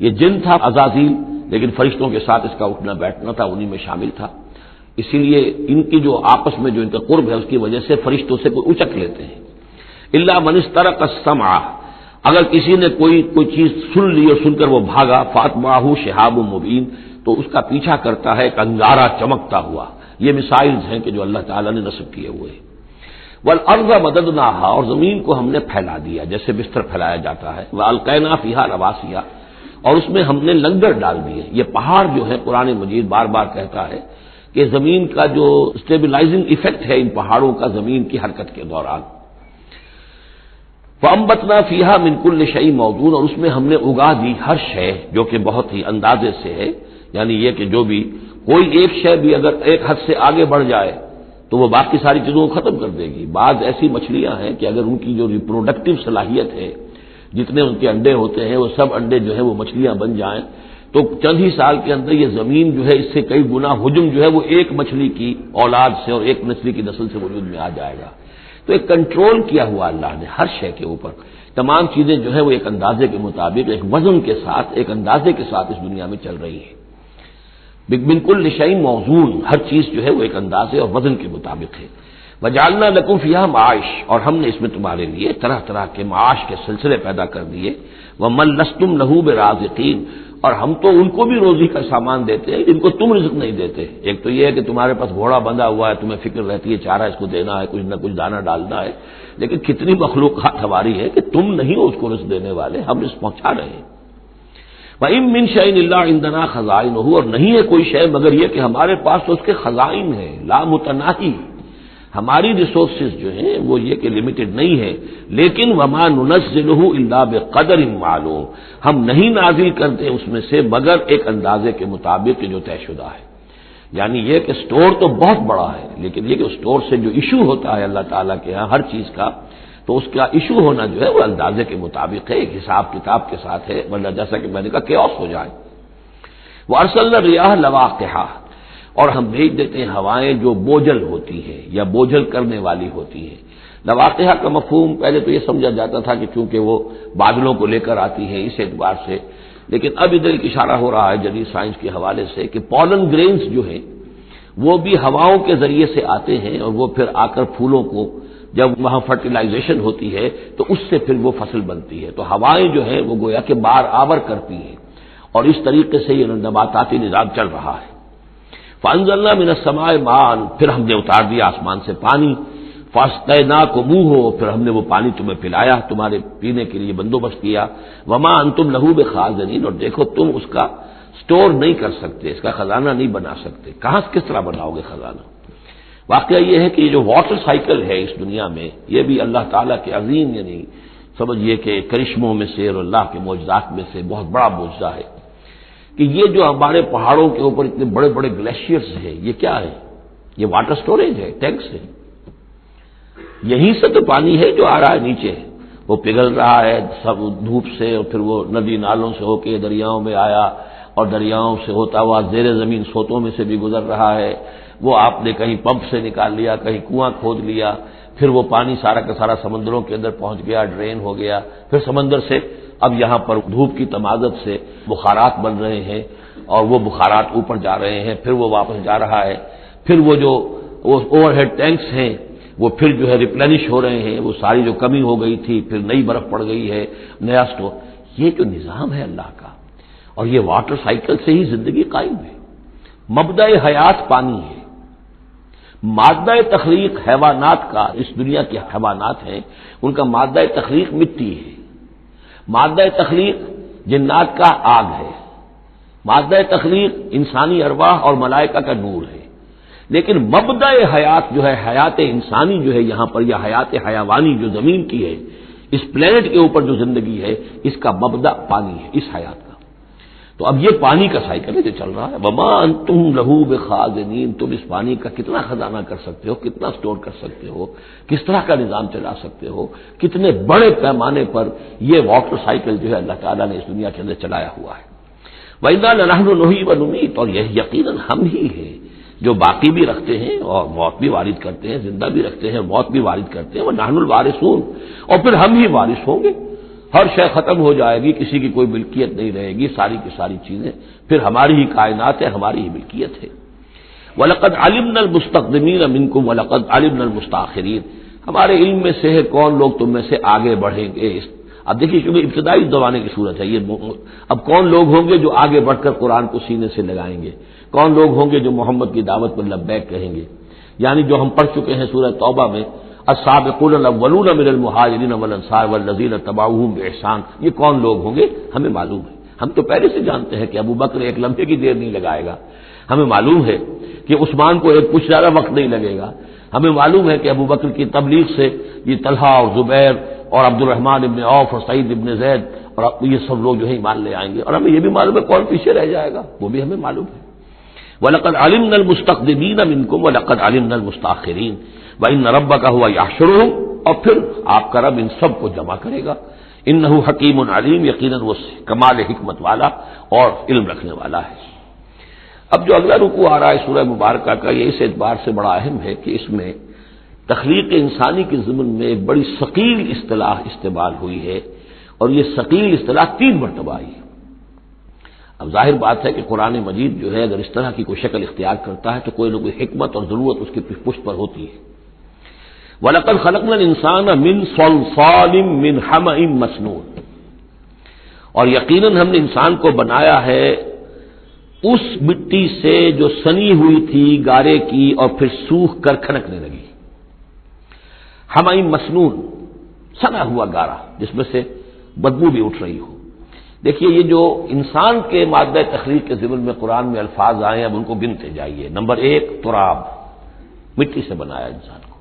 یہ جن تھا عزازیل، لیکن فرشتوں کے ساتھ اس کا اٹھنا بیٹھنا تھا، انہی میں شامل تھا، اسی لیے ان کی جو آپس میں جو ان کا قرب ہے اس کی وجہ سے فرشتوں سے کوئی اچک لیتے ہیں۔ الا من استرق السمع، اگر کسی نے کوئی چیز سن لی اور سن کر وہ بھاگا، فاتبعہ شہاب مبین، تو اس کا پیچھا کرتا ہے ایک انگارہ چمکتا ہوا۔ یہ مثائل ہیں کہ جو اللہ تعالیٰ نے نصب کیے ہوئے ہیں۔ والارض مددناها، اور زمین کو ہم نے پھیلا دیا جیسے بستر پھیلایا جاتا ہے، والقینا فیہا رواسیا، اور اس میں ہم نے لنگر ڈال دیے۔ یہ پہاڑ جو ہے قرآن مجید بار بار کہتا ہے کہ زمین کا جو اسٹیبلائزنگ ایفیکٹ ہے ان پہاڑوں کا زمین کی حرکت کے دوران۔ فَأَنبَتْنَا فِيهَا مِن كُلِّ شَيْءٍ مَوْزُونٍ، اور اس میں ہم نے اگا دی ہر شے جو کہ بہت ہی اندازے سے ہے، یعنی یہ کہ جو بھی کوئی ایک شے بھی اگر ایک حد سے آگے بڑھ جائے تو وہ باقی ساری چیزوں کو ختم کر دے گی۔ بعض ایسی مچھلیاں ہیں کہ اگر ان کی جو ریپروڈکٹیو صلاحیت ہے، جتنے ان کے انڈے ہوتے ہیں وہ سب انڈے جو ہے وہ مچھلیاں بن جائیں تو چند ہی سال کے اندر یہ زمین جو ہے اس سے کئی گنا حجم جو ہے وہ ایک مچھلی کی اولاد سے اور ایک مچھلی کی نسل سے وجود میں آ جائے گا۔ تو ایک کنٹرول کیا ہوا اللہ نے ہر شے کے اوپر، تمام چیزیں جو ہے وہ ایک اندازے کے مطابق، ایک وزن کے ساتھ، ایک اندازے کے ساتھ اس دنیا میں چل رہی ہے۔ بالکل شیء موزون، ہر چیز جو ہے وہ ایک اندازے اور وزن کے مطابق ہے۔ وجعلنا لکم فیہا معاش، اور ہم نے اس میں تمہارے لیے طرح طرح کے معاش کے سلسلے پیدا کر دیے۔ ومن لستم لہ برازقین، اور ہم تو ان کو بھی روزی کا سامان دیتے ہیں جن کو تم رزق نہیں دیتے۔ ایک تو یہ ہے کہ تمہارے پاس گھوڑا بندھا ہوا ہے، تمہیں فکر رہتی ہے چارہ اس کو دینا ہے، کچھ نہ کچھ دانہ ڈالنا ہے، لیکن کتنی مخلوقات ہماری ہے کہ تم نہیں ہو اس کو رزق دینے والے، ہم رزق پہنچا رہے ہیں۔ وَإِن مِّن شَيْءٍ إِلَّا عِندَنَا خَزَائِنُهُ، اور نہیں ہے کوئی شے مگر یہ کہ ہمارے پاس تو اس کے خزائن ہیں، لا متناہی، ہماری ریسورسز جو ہیں وہ یہ کہ لمیٹڈ نہیں ہے، لیکن وما ننزلہ الا بقدر معلوم، ہم نہیں نازل کرتے اس میں سے مگر ایک اندازے کے مطابق جو طے شدہ ہے۔ یعنی یہ کہ سٹور تو بہت بڑا ہے، لیکن یہ کہ سٹور سے جو ایشو ہوتا ہے اللہ تعالیٰ کے ہاں ہر چیز کا، تو اس کا ایشو ہونا جو ہے وہ اندازے کے مطابق ہے، ایک حساب کتاب کے ساتھ ہے، ورنہ جیسا کہ میں نے کہا کیوس ہو جائے۔ وارسلنا الرياح لواقح، اور ہم بھیج دیتے ہیں ہوائیں جو بوجھل ہوتی ہیں یا بوجھل کرنے والی ہوتی ہیں۔ لواقح کا مفہوم پہلے تو یہ سمجھا جاتا تھا کہ چونکہ وہ بادلوں کو لے کر آتی ہیں اس اعتبار سے، لیکن اب ادھر ایک اشارہ ہو رہا ہے جدید سائنس کے حوالے سے کہ پولن گرینز جو ہیں وہ بھی ہواؤں کے ذریعے سے آتے ہیں، اور وہ پھر آ کر پھولوں کو جب وہاں فرٹیلائزیشن ہوتی ہے تو اس سے پھر وہ فصل بنتی ہے۔ تو ہوائیں جو ہیں وہ گویا کہ بار آور کرتی ہیں، اور اس طریقے سے یہ نباتاتی نظام چل رہا ہے۔ فانزلنا من السماء ماء، پھر ہم نے اتار دیا آسمان سے پانی، فاسقیناکموہ، پھر ہم نے وہ پانی تمہیں پلایا، تمہارے پینے کے لیے بندوبست کیا۔ وما انتم لہ بخازنین، اور دیکھو تم اس کا سٹور نہیں کر سکتے، اس کا خزانہ نہیں بنا سکتے۔ کہاں کس طرح بناؤ گے خزانہ؟ واقعہ یہ ہے کہ یہ جو واٹر سائیکل ہے اس دنیا میں، یہ بھی اللہ تعالیٰ کے عظیم، یعنی سمجھیے کہ کرشموں میں سے اور اللہ کے معجزات میں سے بہت بڑا معجزہ ہے کہ یہ جو ہمارے پہاڑوں کے اوپر اتنے بڑے بڑے گلیشیئرز ہیں، یہ کیا ہے؟ یہ واٹر سٹوریج ہے، ٹینکس ہے۔ یہیں سے تو پانی ہے جو آ رہا ہے نیچے، وہ پگھل رہا ہے سب دھوپ سے، اور پھر وہ ندی نالوں سے ہو کے دریاؤں میں آیا، اور دریاؤں سے ہوتا ہوا زیر زمین سوتوں میں سے بھی گزر رہا ہے۔ وہ آپ نے کہیں پمپ سے نکال لیا، کہیں کنواں کھود لیا، پھر وہ پانی سارا کا سارا سمندروں کے اندر پہنچ گیا، ڈرین ہو گیا، پھر سمندر سے اب یہاں پر دھوپ کی تمازت سے بخارات بن رہے ہیں، اور وہ بخارات اوپر جا رہے ہیں، پھر وہ واپس جا رہا ہے، پھر وہ جو اوور ہیڈ ٹینکس ہیں وہ پھر جو ہے ریپلینش ہو رہے ہیں، وہ ساری جو کمی ہو گئی تھی پھر نئی برف پڑ گئی ہے، نیا سٹور۔ یہ جو نظام ہے اللہ کا، اور یہ واٹر سائیکل سے ہی زندگی قائم ہے۔ مبدأ حیات پانی ہے، مادہ تخلیق حیوانات کا، اس دنیا کے حیوانات ہیں ان کا مادہ تخلیق مٹی ہے، مادہ تخلیق جنات کا آگ ہے، مادہ تخلیق انسانی ارواح اور ملائکہ کا نور ہے، لیکن مبدأ حیات جو ہے، حیات انسانی جو ہے یہاں پر، یا حیات حیوانی جو زمین کی ہے، اس پلینٹ کے اوپر جو زندگی ہے، اس کا مبدأ پانی ہے، اس حیات کا۔ تو اب یہ پانی کا سائیکل ہے جو چل رہا ہے۔ وما انتم لہ بخازنین، تم اس پانی کا کتنا خزانہ کر سکتے ہو، کتنا سٹور کر سکتے ہو، کس طرح کا نظام چلا سکتے ہو، کتنے بڑے پیمانے پر یہ واٹر سائیکل جو ہے اللہ تعالیٰ نے اس دنیا کے اندر چلایا ہوا ہے۔ وَإِنَّا لَنَحْنُ نُحْيِي وَنُمِيتُ، اور یہ یقیناً ہم ہی ہیں جو باقی بھی رکھتے ہیں اور موت بھی وارد کرتے ہیں، زندہ بھی رکھتے ہیں اور موت بھی وارد کرتے ہیں۔ وَنَحْنُ الْوَارِثُونَ، اور پھر ہم ہی وارث ہوں گے، ہر شے ختم ہو جائے گی، کسی کی کوئی ملکیت نہیں رہے گی، ساری کی ساری چیزیں پھر ہماری ہی کائنات ہے، ہماری ہی ملکیت ہے۔ وَلَقَدْ عَلِمْنَا الْمُسْتَقْدِمِينَ مِنْكُمْ وَلَقَدْ عَلِمْنَا الْمُسْتَأْخِرِينَ، ہمارے علم میں سے ہے کون لوگ تم میں سے آگے بڑھیں گے۔ اب دیکھیے چونکہ ابتدائی زمانے کی صورت ہے یہ، اب کون لوگ ہوں گے جو آگے بڑھ کر قرآن کو سینے سے لگائیں گے، کون لوگ ہوں گے جو محمد کی دعوت پر لبیک کہیں گے، یعنی جو ہم پڑھ چکے ہیں سورہ توبہ میں، السابقون الاولون من المہاجرین والانصار والذین اتبعوہم باحسان، یہ کون لوگ ہوں گے ہمیں معلوم ہے، ہم تو پہلے سے جانتے ہیں کہ ابو بکر ایک لمحے کی دیر نہیں لگائے گا، ہمیں معلوم ہے کہ عثمان کو ایک کچھ زیادہ وقت نہیں لگے گا، ہمیں معلوم ہے کہ ابو بکر کی تبلیغ سے یہ طلحہ اور زبیر اور عبد الرحمن ابن عوف اور سعید ابن زید اور یہ سب لوگ جو ہے ایمان لے آئیں گے، اور ہمیں یہ بھی معلوم ہے کون پیچھے رہ جائے گا، وہ بھی ہمیں معلوم ہے۔ وَلَقَدْ عَلِمْنَا الْمُسْتَقْدِمِينَ مِنْكُمْ وَلَقَدْ عَلِمْنَا الْمُسْتَأْخِرِينَ وَإِنَّ رَبَّكَ هُوَ يَحْشُرُهُمْ، اور پھر آپ کا رب ان سب کو جمع کرے گا۔ انہ حکیم علیم، یقیناً وہ کمال حکمت والا اور علم رکھنے والا ہے۔ اب جو اگلا رکوع آ رہا ہے سورہ مبارکہ کا، یہ اس اعتبار سے بڑا اہم ہے کہ اس میں تخلیق انسانی کے ضمن میں ایک بڑی ثقیل اصطلاح استعمال ہوئی ہے، اور یہ ثقیل اصطلاح 3 مرتبہ آئی ہے۔ اب ظاہر بات ہے کہ قرآن مجید جو ہے اگر اس طرح کی کوئی شکل اختیار کرتا ہے تو کوئی نہ کوئی حکمت اور ضرورت اس کی پشت پر ہوتی ہے۔ وَلَقَدْ خَلَقْنَا الْإِنسَانَ مِنْ صَلْصَالٍ مِّنْ حَمَإٍ مَّسْنُونٍ، اور یقیناً ہم نے انسان کو بنایا ہے اس مٹی سے جو سنی ہوئی تھی گارے کی اور پھر سوکھ کر کھنکنے لگی۔ حَمَإٍ مسنون، سنا ہوا گارا جس میں سے بدبو بھی اٹھ رہی ہو۔ دیکھیے یہ جو انسان کے مادہ تخلیق کے ضمن میں قرآن میں الفاظ آئے ہیں اب ان کو گنتے جائیے۔ نمبر 1 تراب، مٹی سے بنایا انسان کو،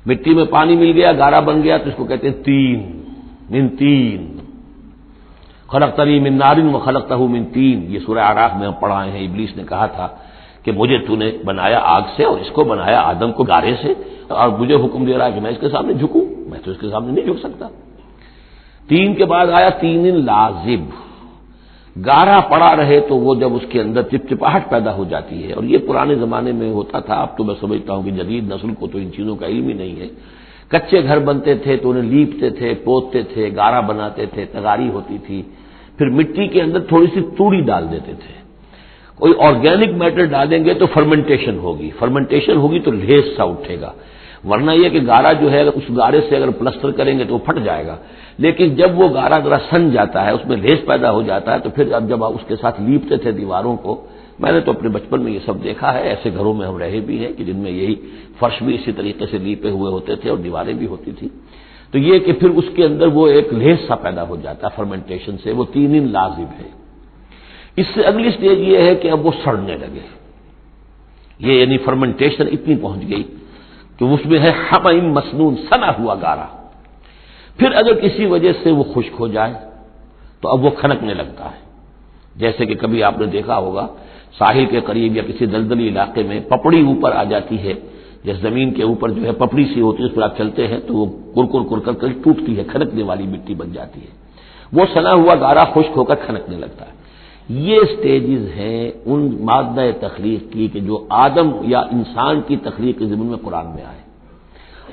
مٹی میں پانی مل گیا گارا بن گیا تو اس کو کہتے ہیں تین، من تین، خلقتنی من نار وخلقتہ من تین، یہ سورہ اعراف میں ہم پڑھائے ہیں۔ ابلیس نے کہا تھا کہ مجھے تو نے بنایا آگ سے اور اس کو بنایا آدم کو گارے سے، اور مجھے حکم دے رہا ہے کہ میں اس کے سامنے جھکوں، میں تو اس کے سامنے نہیں جھک سکتا۔ 3 کے بعد آیا تین لازب، گارا پڑا رہے تو وہ جب اس کے اندر چپچپاہٹ پیدا ہو جاتی ہے، اور یہ پرانے زمانے میں ہوتا تھا، اب تو میں سمجھتا ہوں کہ جدید نسل کو تو ان چیزوں کا علم ہی نہیں ہے۔ کچے گھر بنتے تھے تو انہیں لیپتے تھے، پوتتے تھے، گارا بناتے تھے، تغاری ہوتی تھی، پھر مٹی کے اندر تھوڑی سی توڑی ڈال دیتے تھے۔ کوئی آرگینک میٹر ڈالیں گے تو فرمنٹیشن ہوگی، فرمنٹیشن ہوگی تو لیس سا اٹھے گا، ورنہ یہ کہ گارا جو ہے اس گارے سے اگر پلسٹر کریں گے تو وہ پھٹ جائے گا۔ لیکن جب وہ گارا ذرا سن جاتا ہے، اس میں لیس پیدا ہو جاتا ہے، تو پھر اب جب آپ اس کے ساتھ لیپتے تھے دیواروں کو، میں نے تو اپنے بچپن میں یہ سب دیکھا ہے، ایسے گھروں میں ہم رہے بھی ہیں کہ جن میں یہی فرش بھی اسی طریقے سے لیپے ہوئے ہوتے تھے اور دیواریں بھی ہوتی تھی، تو یہ کہ پھر اس کے اندر وہ ایک لیس سا پیدا ہو جاتا ہے فرمنٹیشن سے، وہ تین لازم ہے۔ اس سے اگلی سٹیج یہ ہے کہ اب وہ سڑنے لگے، یہ یعنی فرمنٹیشن اتنی پہنچ گئی کہ اس میں ہے حمیم مسنون، سنا ہوا گارا۔ پھر اگر کسی وجہ سے وہ خشک ہو جائے تو اب وہ کھنکنے لگتا ہے، جیسے کہ کبھی آپ نے دیکھا ہوگا ساحل کے قریب یا کسی دلدلی علاقے میں پپڑی اوپر آ جاتی ہے، جس زمین کے اوپر جو ہے پپڑی سی ہوتی ہے، اس پر آپ چلتے ہیں تو وہ کر کر ٹوٹتی ہے، کھنکنے والی مٹی بن جاتی ہے، وہ سنا ہوا گارا خشک ہو کر کھنکنے لگتا ہے۔ یہ سٹیجز ہیں ان مادہ تخلیق کی کہ جو آدم یا انسان کی تخلیق کے ضمن میں قرآن میں آئے۔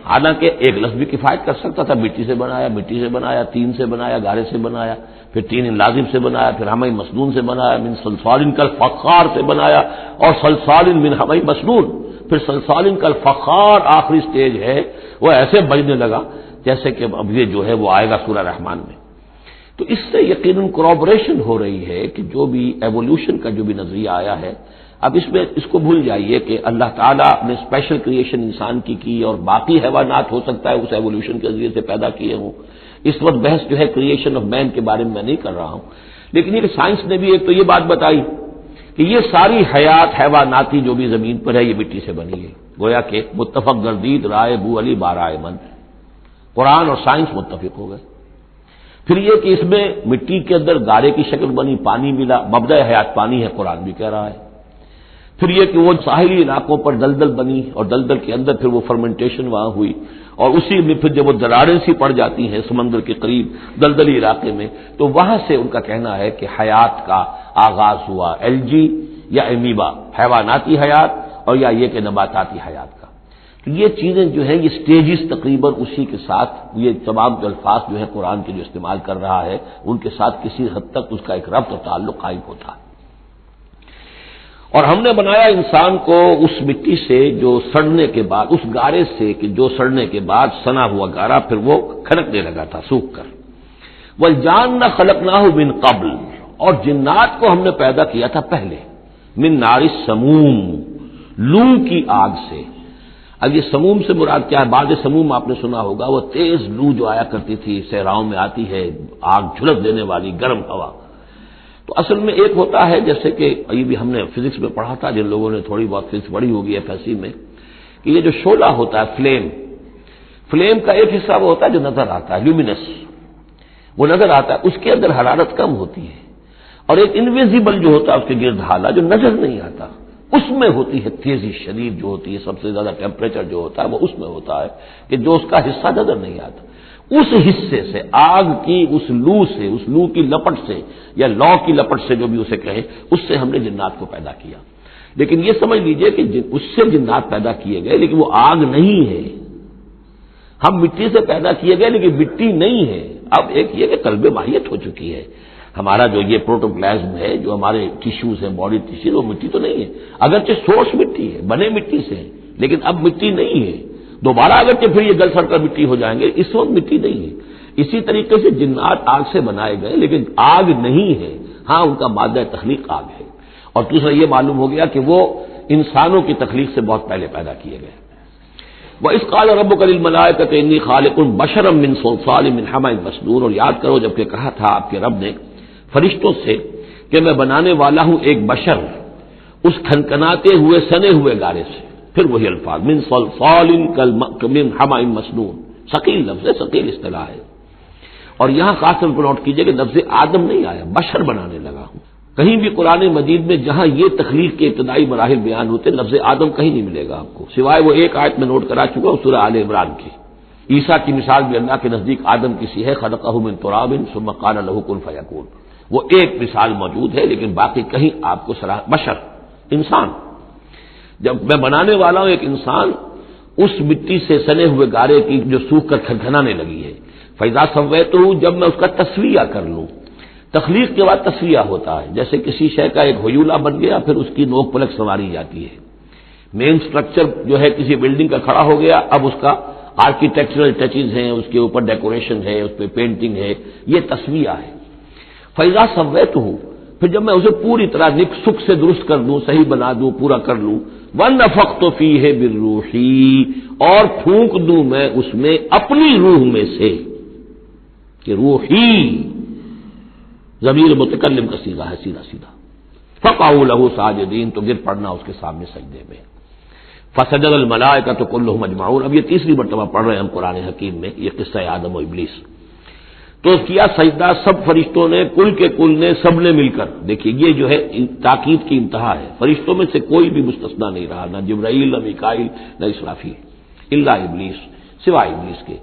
حالانکہ ایک لفظ بھی کفایت کر سکتا تھا، مٹی سے بنایا، مٹی سے بنایا، تین سے بنایا، گارے سے بنایا، پھر تین لازم سے بنایا، پھر حمیم مسنون سے بنایا، من صلصال کالفخار سے بنایا، اور صلصال من حمیم مسنون، پھر صلصال کالفخار آخری سٹیج ہے، وہ ایسے بجنے لگا جیسے کہ اب یہ جو ہے وہ آئے گا سورہ رحمان میں۔ تو اس سے یقیناً کورابوریشن ہو رہی ہے کہ جو بھی ایوولوشن کا جو بھی نظریہ آیا ہے، اب اس میں اس کو بھول جائیے کہ اللہ تعالیٰ نے اسپیشل کریشن انسان کی اور باقی حیوانات ہو سکتا ہے اس ایوولوشن کے ذریعے سے پیدا کیے ہوں۔ اس وقت بحث جو ہے کریشن آف مین کے بارے میں نہیں کر رہا ہوں، لیکن یہ کہ سائنس نے بھی ایک تو یہ بات بتائی کہ یہ ساری حیات حیواناتی جو بھی زمین پر ہے یہ مٹی سے بنی ہے، گویا کہ متفق گردید رائے بو علی بارائے من، قرآن اور سائنس متفق ہو گئے۔ پھر یہ کہ اس میں مٹی کے اندر گارے کی شکل بنی، پانی ملا، مبدأ حیات پانی ہے، قرآن بھی کہہ رہا ہے۔ پھر یہ کہ وہ ساحلی علاقوں پر دلدل بنی اور دلدل کے اندر پھر وہ فرمنٹیشن وہاں ہوئی، اور اسی میں پھر جب وہ دراڑیں سی پڑ جاتی ہیں سمندر کے قریب دلدلی علاقے میں، تو وہاں سے ان کا کہنا ہے کہ حیات کا آغاز ہوا، الجی یا امیبا حیواناتی حیات، اور یا یہ کہ نباتاتی حیات کا۔ تو یہ چیزیں جو ہیں یہ سٹیجز تقریباً اسی کے ساتھ یہ تمام جو الفاظ جو ہے قرآن کے جو استعمال کر رہا ہے ان کے ساتھ کسی حد تک اس کا ایک ربط اور تعلق قائم ہوتا ہے۔ اور ہم نے بنایا انسان کو اس مٹی سے جو سڑنے کے بعد، اس گارے سے کہ جو سڑنے کے بعد سنا ہوا گارا پھر وہ کھنکنے لگا تھا سوکھ کر۔ والجان خلقناہ من قبل، اور جنات کو ہم نے پیدا کیا تھا پہلے، من نار السموم، لو کی آگ سے۔ اب یہ سموم سے مراد کیا ہے؟ بعض سموم آپ نے سنا ہوگا، وہ تیز لو جو آیا کرتی تھی، صحراؤں میں آتی ہے، آگ جھلس دینے والی گرم ہوا. تو اصل میں ایک ہوتا ہے جیسے کہ یہ بھی ہم نے فزکس میں پڑھا تھا، جن لوگوں نے تھوڑی بہت فزکس پڑھی ہوگی FSC میں، کہ یہ جو شعلہ ہوتا ہے فلیم کا ایک حصہ وہ ہوتا ہے جو نظر آتا ہے، لیومینس، وہ نظر آتا ہے، اس کے اندر حرارت کم ہوتی ہے، اور ایک انویزیبل جو ہوتا ہے اس کے گرد حالہ جو نظر نہیں آتا، اس میں ہوتی ہے تیزی شدید جو ہوتی ہے، سب سے زیادہ ٹیمپریچر جو ہوتا ہے وہ اس میں ہوتا ہے کہ جو اس کا حصہ نظر نہیں آتا. اس حصے سے آگ کی اس لو کی لپٹ سے یا لو کی لپٹ سے جو بھی اسے کہیں، اس سے ہم نے جنات کو پیدا کیا. لیکن یہ سمجھ لیجئے کہ اس سے جنات پیدا کیے گئے لیکن وہ آگ نہیں ہے. ہم مٹی سے پیدا کیے گئے لیکن مٹی نہیں ہے. اب ایک یہ کہ قلب ماہیت ہو چکی ہے، ہمارا جو یہ پروٹوپلازم ہے، جو ہمارے ٹیشوز ہیں، باڈی ٹیشوز، وہ مٹی تو نہیں ہے، اگرچہ سورس مٹی ہے، بنے مٹی سے ہیں، لیکن اب مٹی نہیں ہے. دوبارہ اگرچہ پھر یہ گل سڑ کر مٹی ہو جائیں گے، اس وقت مٹی نہیں ہے. اسی طریقے سے جنات آگ سے بنائے گئے لیکن آگ نہیں ہے، ہاں ان کا مادہ تخلیق آگ ہے. اور دوسرا یہ معلوم ہو گیا کہ وہ انسانوں کی تخلیق سے بہت پہلے پیدا کیے گئے. وَإِذْ قَالَ رَبُّكَ لِلْمَلَائِكَةِ إِنِّي خَالِقٌ بَشَرًا مِّن صَلْصَالٍ مِّنْ حَمَإٍ مَّسْنُونٍ، اور یاد کرو جب کہ کہا تھا آپ کے رب نے فرشتوں سے کہ میں بنانے والا ہوں ایک بشر اس کھنکھناتے ہوئے سنے ہوئے گارے سے. پھر وہی الفاظ من صلصال من حمأ مسنون، ثقیل لفظ ہے، ثقیل اصطلاح ہے. اور یہاں خاص طور پر نوٹ کیجئے کہ لفظ آدم نہیں آیا، بشر بنانے لگا ہوں. کہیں بھی قرآن مجید میں جہاں یہ تخلیق کے ابتدائی مراحل بیان ہوتے لفظ آدم کہیں نہیں ملے گا آپ کو، سوائے وہ ایک آیت میں نوٹ کرا چکا ہوں سورہ آل عمران کی. عیسیٰ کی مثال بھی اللہ کے نزدیک آدم کی سی ہے، خلقہ من تراب ثم قال له کن فیکون. وہ ایک مثال موجود ہے لیکن باقی کہیں آپ کو بشر، انسان. جب میں بنانے والا ہوں ایک انسان اس مٹی سے سنے ہوئے گارے کی جو سوکھ کر کھنکھنانے لگی ہے. فَإِذَا سَوَّيْتُهُ، جب میں اس کا تسویہ کر لوں. تخلیق کے بعد تسویہ ہوتا ہے، جیسے کسی شے کا ایک ہیولہ بن گیا پھر اس کی نوک پلک سنواری جاتی ہے. مین سٹرکچر جو ہے کسی بلڈنگ کا کھڑا ہو گیا، اب اس کا آرکیٹیکچرل ٹچز ہیں، اس کے اوپر ڈیکوریشن ہے، اس پہ پینٹنگ ہے، یہ تسویہ ہے. فَإِذَا سَوَّيْتُهُ، پھر جب میں اسے پوری طرح نک سکھ سے درست کر دوں، صحیح بنا دوں، پورا کر لوں. وَنَفَخْتُ فِيهِ مِن رُّوحِي، اور پھونک دوں میں اس میں اپنی روح میں سے. کہ روحی ضمیر متکلم کا صیغہ ہے سیدھا سیدھا. فَقَعُوا لَهُ سَاجِدِينَ، تو گر پڑنا اس کے سامنے سجدے میں. فَسَجَدَ الْمَلَائِكَةُ كُلُّهُمْ أَجْمَعُونَ. اب یہ تیسری مرتبہ پڑھ رہے ہیں ہم قرآن حکیم میں یہ قصہ آدم و ابلیس. تو کیا سجدہ سب فرشتوں نے، کل کے کل نے، سب نے مل کر. دیکھیے یہ جو ہے تاکید کی انتہا ہے، فرشتوں میں سے کوئی بھی مستثنا نہیں رہا، نہ جبرائیل، نہ میکائیل، نہ اسرافیل، الا ابلیس، سوائے ابلیس کے.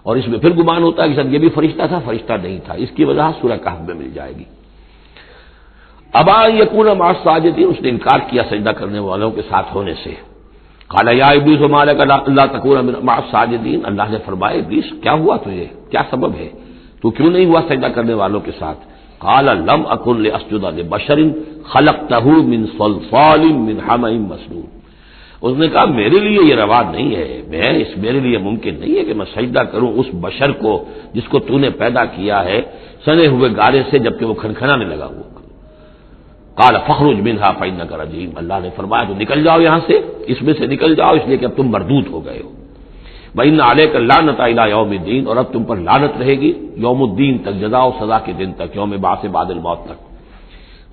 اور اس میں پھر گمان ہوتا ہے کہ سر یہ بھی فرشتہ تھا، فرشتہ نہیں تھا. اس کی وضاحت سورہ کہف میں مل جائے گی. ابا یکون مع الساجدین، اس نے انکار کیا سجدہ کرنے والوں کے ساتھ ہونے سے. قال یا ابلیس ما لک الا تکون مع الساجدین، اللہ نے فرمایا ابلیس کیا ہوا تجھے، کیا سبب ہے، تو کیوں نہیں ہوا سجدہ کرنے والوں کے ساتھ. قال لم اکن لاسجد لبشر خلقته من صلصال من حمأ مسنون. اس نے کہا میرے لیے یہ روا نہیں ہے، میرے لیے ممکن نہیں ہے کہ میں سجدہ کروں اس بشر کو جس کو تو نے پیدا کیا ہے سنے ہوئے گارے سے جبکہ وہ کھنکھنانے لگا ہوا. قال فاخرج منها فإنك رجيم، اللہ نے فرمایا تو نکل جاؤ یہاں سے، اس میں سے نکل جاؤ اس لیے کہ اب تم مردود ہو گئے ہو. وَإِنَّ عَلَيْكَ اللَّعْنَةَ إِلَىٰ يَوْمِ الدِّينِ، اور اب تم پر لعنت رہے گی یوم الدین تک، جزا و سزا کے دن تک، یوم بعث بعد الموت تک.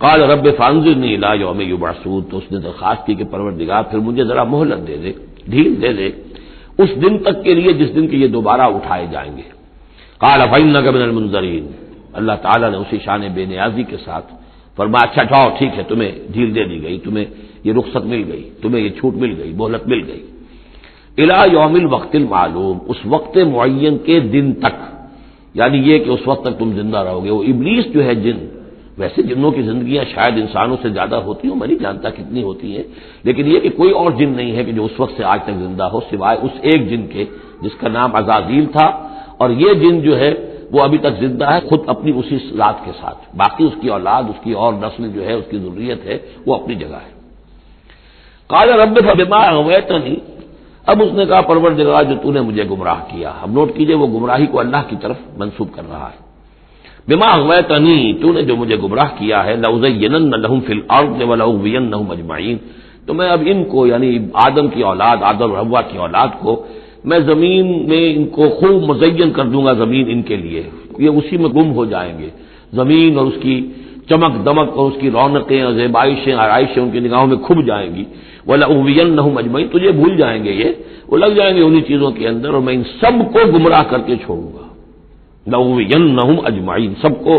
قال رب فانظرنی الی یوم یبعثون، تو اس نے درخواست کی کہ پروردگار پھر مجھے ذرا مہلت دے دے، ڈھیل دے دے اس دن تک کے لیے جس دن کے یہ دوبارہ اٹھائے جائیں گے. قال فإنک من المنظرین، اللہ تعالیٰ نے اسی شان بے نیازی کے ساتھ فرمایا اچھا جاؤ ٹھیک ہے، تمہیں ڈھیل دے دی گئی، تمہیں یہ رخصت مل گئی، تمہیں یہ چھوٹ مل گئی، مہلت مل گئی. الی یوم الوقت المعلوم، اس وقت معین کے دن تک، یعنی یہ کہ اس وقت تک تم زندہ رہو گے. وہ ابلیس جو ہے جن، ویسے جنوں کی زندگیاں شاید انسانوں سے زیادہ ہوتی ہوں، میں نہیں جانتا کتنی ہوتی ہیں، لیکن یہ کہ کوئی اور جن نہیں ہے کہ جو اس وقت سے آج تک زندہ ہو سوائے اس ایک جن کے جس کا نام عزازیل تھا. اور یہ جن جو ہے وہ ابھی تک زندہ ہے خود اپنی اسی ذات کے ساتھ، باقی اس کی اولاد، اس کی اور نسل جو ہے، اس کی ذریت ہے، وہ اپنی جگہ ہے. قال رب فبما اغویتنی، اب اس نے کہا پروردگار جو تو نے مجھے گمراہ کیا. اب نوٹ کیجئے وہ گمراہی کو اللہ کی طرف منسوب کر رہا ہے. بما اغویتنی، تو نے جو مجھے گمراہ کیا ہے، لأزینن لهم فی الارض ولأغوینہم اجمعین، تو میں اب ان کو یعنی آدم کی اولاد، آدم اور حوا کی اولاد کو میں زمین میں ان کو خوب مزین کر دوں گا، زمین ان کے لیے، یہ اسی میں گم ہو جائیں گے، زمین اور اس کی چمک دمک اور اس کی رونقیں اور زیبائشیں آرائشیں ان کی نگاہوں میں کھب جائیں گی، وَلَأُغْوِيَنَّهُمْ أَجْمَعِينَ، تجھے بھول جائیں گے، وہ لگ جائیں گے انہی چیزوں کے اندر، اور میں ان سب کو گمراہ کر کے چھوڑوں گا، لَأُغْوِيَنَّهُمْ أَجْمَعِينَ، سب کو،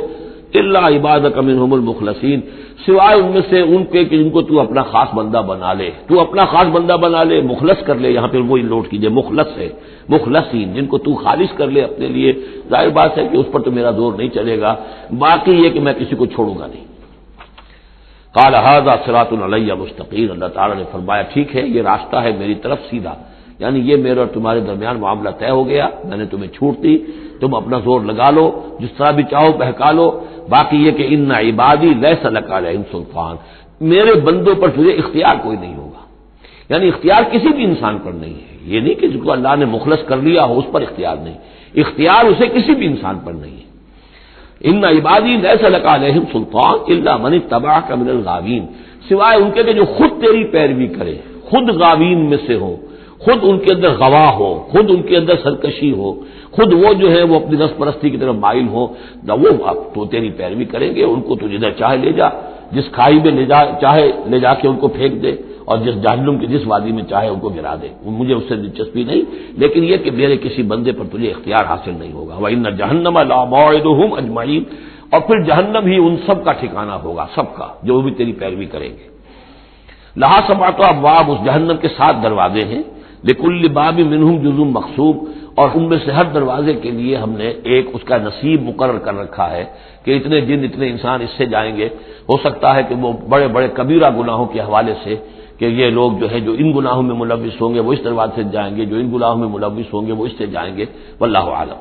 إِلَّا عِبَادَكَ مِنْهُمُ الْمُخْلَصِينَ، سوائے ان میں سے ان کے کہ جن کو تو اپنا خاص بندہ بنا لے، تو اپنا خاص بندہ بنا لے، مخلص کر لے، یہاں پہ وہی لوٹ کیجئے، مخلص ہے، مخلصین، جن کو تو خالص کر لے اپنے لیے، ظاہر بات ہے کہ اس پر تو میرا زور نہیں چلے گا، باقی یہ کہ میں کسی کو چھوڑوں گا نہیں۔ قال هذا صراط علی مستقیم، اللہ تعالیٰ نے فرمایا ٹھیک ہے، یہ راستہ ہے میری طرف سیدھا، یعنی یہ میرے اور تمہارے درمیان معاملہ طے ہو گیا، میں نے تمہیں چھوٹ دی، تم اپنا زور لگا لو، جس طرح بھی چاہو بہکا لو، باقی یہ کہ ان عبادی لیس لک علیہم سلطان، میرے بندوں پر تجھے اختیار کوئی نہیں ہوگا، یعنی اختیار کسی بھی انسان پر نہیں ہے، یہ نہیں کہ جس کو اللہ نے مخلص کر لیا ہو اس پر اختیار نہیں، اختیار اسے کسی بھی انسان پر نہیں ہے۔ ان عبادی لیس لک علیہم سلطان الا من اتبعک من الغاوین، سوائے ان کے کہ جو خود تیری پیروی کرے، خود غاوین میں سے ہو، خود ان کے اندر غوا ہو، خود ان کے اندر سرکشی ہو، خود وہ جو ہے وہ اپنی نفس پرستی کی طرف مائل ہو، نہ وہ اب تو تیری پیروی کریں گے، ان کو تو جدھر چاہے لے جا، جس کھائی میں چاہے لے جا کے ان کو پھینک دے، اور جس جہنم کی جس وادی میں چاہے ان کو گرا دے، مجھے اس سے دلچسپی نہیں، لیکن یہ کہ میرے کسی بندے پر تجھے اختیار حاصل نہیں ہوگا۔ وَإِنَّ جَهَنَّمَ لَمَوْعِدُهُمْ أَجْمَعِينَ، اور پھر جہنم ہی ان سب کا ٹھکانہ ہوگا، سب کا جو بھی تیری پیروی کریں گے۔ لہا سبعۃ ابواب، اس جہنم کے 7 دروازے ہیں، لکل باب منہم جزء مقسوم، اور ان میں سے ہر دروازے کے لیے ہم نے ایک اس کا نصیب مقرر کر رکھا ہے کہ اتنے جن اتنے انسان اس سے جائیں گے، ہو سکتا ہے کہ وہ بڑے بڑے کبیرہ گناہوں کے حوالے سے کہ یہ لوگ جو ہے جو ان گناہوں میں ملوث ہوں گے وہ اس دروازے سے جائیں گے، جو ان گناہوں میں ملوث ہوں گے وہ اس سے جائیں گے، واللہ اعلم۔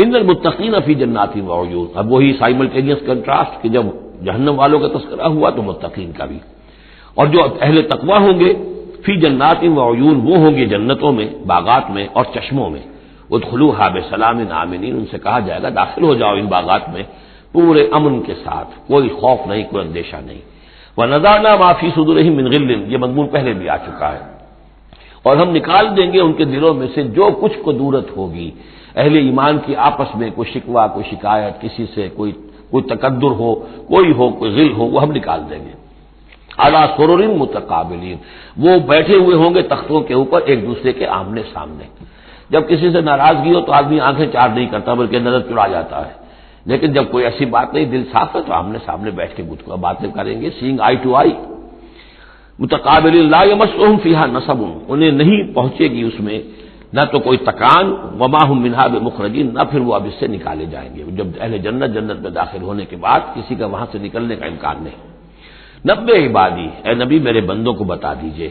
ان المتقین فی جنات وعیون، اب وہی سائملٹینیس کنٹراسٹ کہ جب جہنم والوں کا تذکرہ ہوا تو متقین کا بھی، اور جو اہل تقوی ہوں گے فی جنات وعیون، وہ ہوں گے جنتوں میں، باغات میں اور چشموں میں، ادخلوها بسلام آمنین، ان سے کہا جائے گا داخل ہو جاؤ ان باغات میں پورے امن کے ساتھ، کوئی خوف نہیں، کوئی اندیشہ نہیں۔ وَنَزَعْنَا مَا فِي صُدُورِهِم مِّن غِلٍّ، یہ مضمون پہلے بھی آ چکا ہے، اور ہم نکال دیں گے ان کے دلوں میں سے جو کچھ قدورت ہوگی، اہل ایمان کی آپس میں کوئی شکوہ، کوئی شکایت، کسی سے کوئی تکدر ہو، کوئی غل ہو، وہ ہم نکال دیں گے۔ علی سرر متقابلین، وہ بیٹھے ہوئے ہوں گے تختوں کے اوپر ایک دوسرے کے آمنے سامنے۔ جب کسی سے ناراضگی ہو تو آدمی آنکھیں چار نہیں کرتا بلکہ نظر چڑا جاتا ہے، لیکن جب کوئی ایسی بات نہیں، دل صاف ہے، تو آمنے سامنے بیٹھ کے باتیں کریں گے، سینگ آئی ٹو آئی۔ متقابلین لا یمسهم فیہا نصب، انہیں نہیں پہنچے گی اس میں نہ تو کوئی تکان، وما هم منها بمخرجین، نہ پھر وہ اب اس سے نکالے جائیں گے، جب اہل جنت میں داخل ہونے کے بعد کسی کا وہاں سے نکلنے کا امکان نہیں۔ نبئ عبادی، اے نبی میرے بندوں کو بتا دیجئے،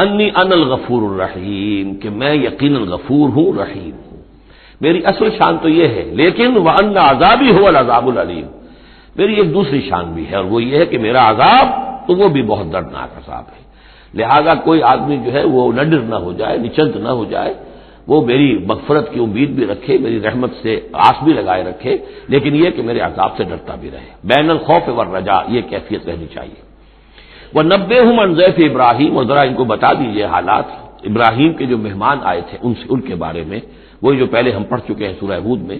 انی انا الغفور الرحیم، کہ میں یقیناً غفور ہوں، رحیم ہوں۔ میری اصل شان تو یہ ہے، لیکن وان عذابی هو العذاب العلیم، میری ایک دوسری شان بھی ہے، اور وہ یہ ہے کہ میرا عذاب تو وہ بھی بہت دردناک عذاب ہے، لہذا کوئی آدمی جو ہے وہ نڈر نہ ہو جائے، نچنت نہ ہو جائے، وہ میری مغفرت کی امید بھی رکھے، میری رحمت سے آس بھی لگائے رکھے، لیکن یہ کہ میرے عذاب سے ڈرتا بھی رہے، بین الخوف والرجاء، یہ کیفیت رہنی چاہیے۔ وَنَبِّئْهُمْ عَنْ ضَيْفِ ابراہیم، اور ذرا ان کو بتا دیجئے حالات ابراہیم کے جو مہمان آئے تھے ان کے بارے میں، وہی جو پہلے ہم پڑھ چکے ہیں سورہ ہود میں۔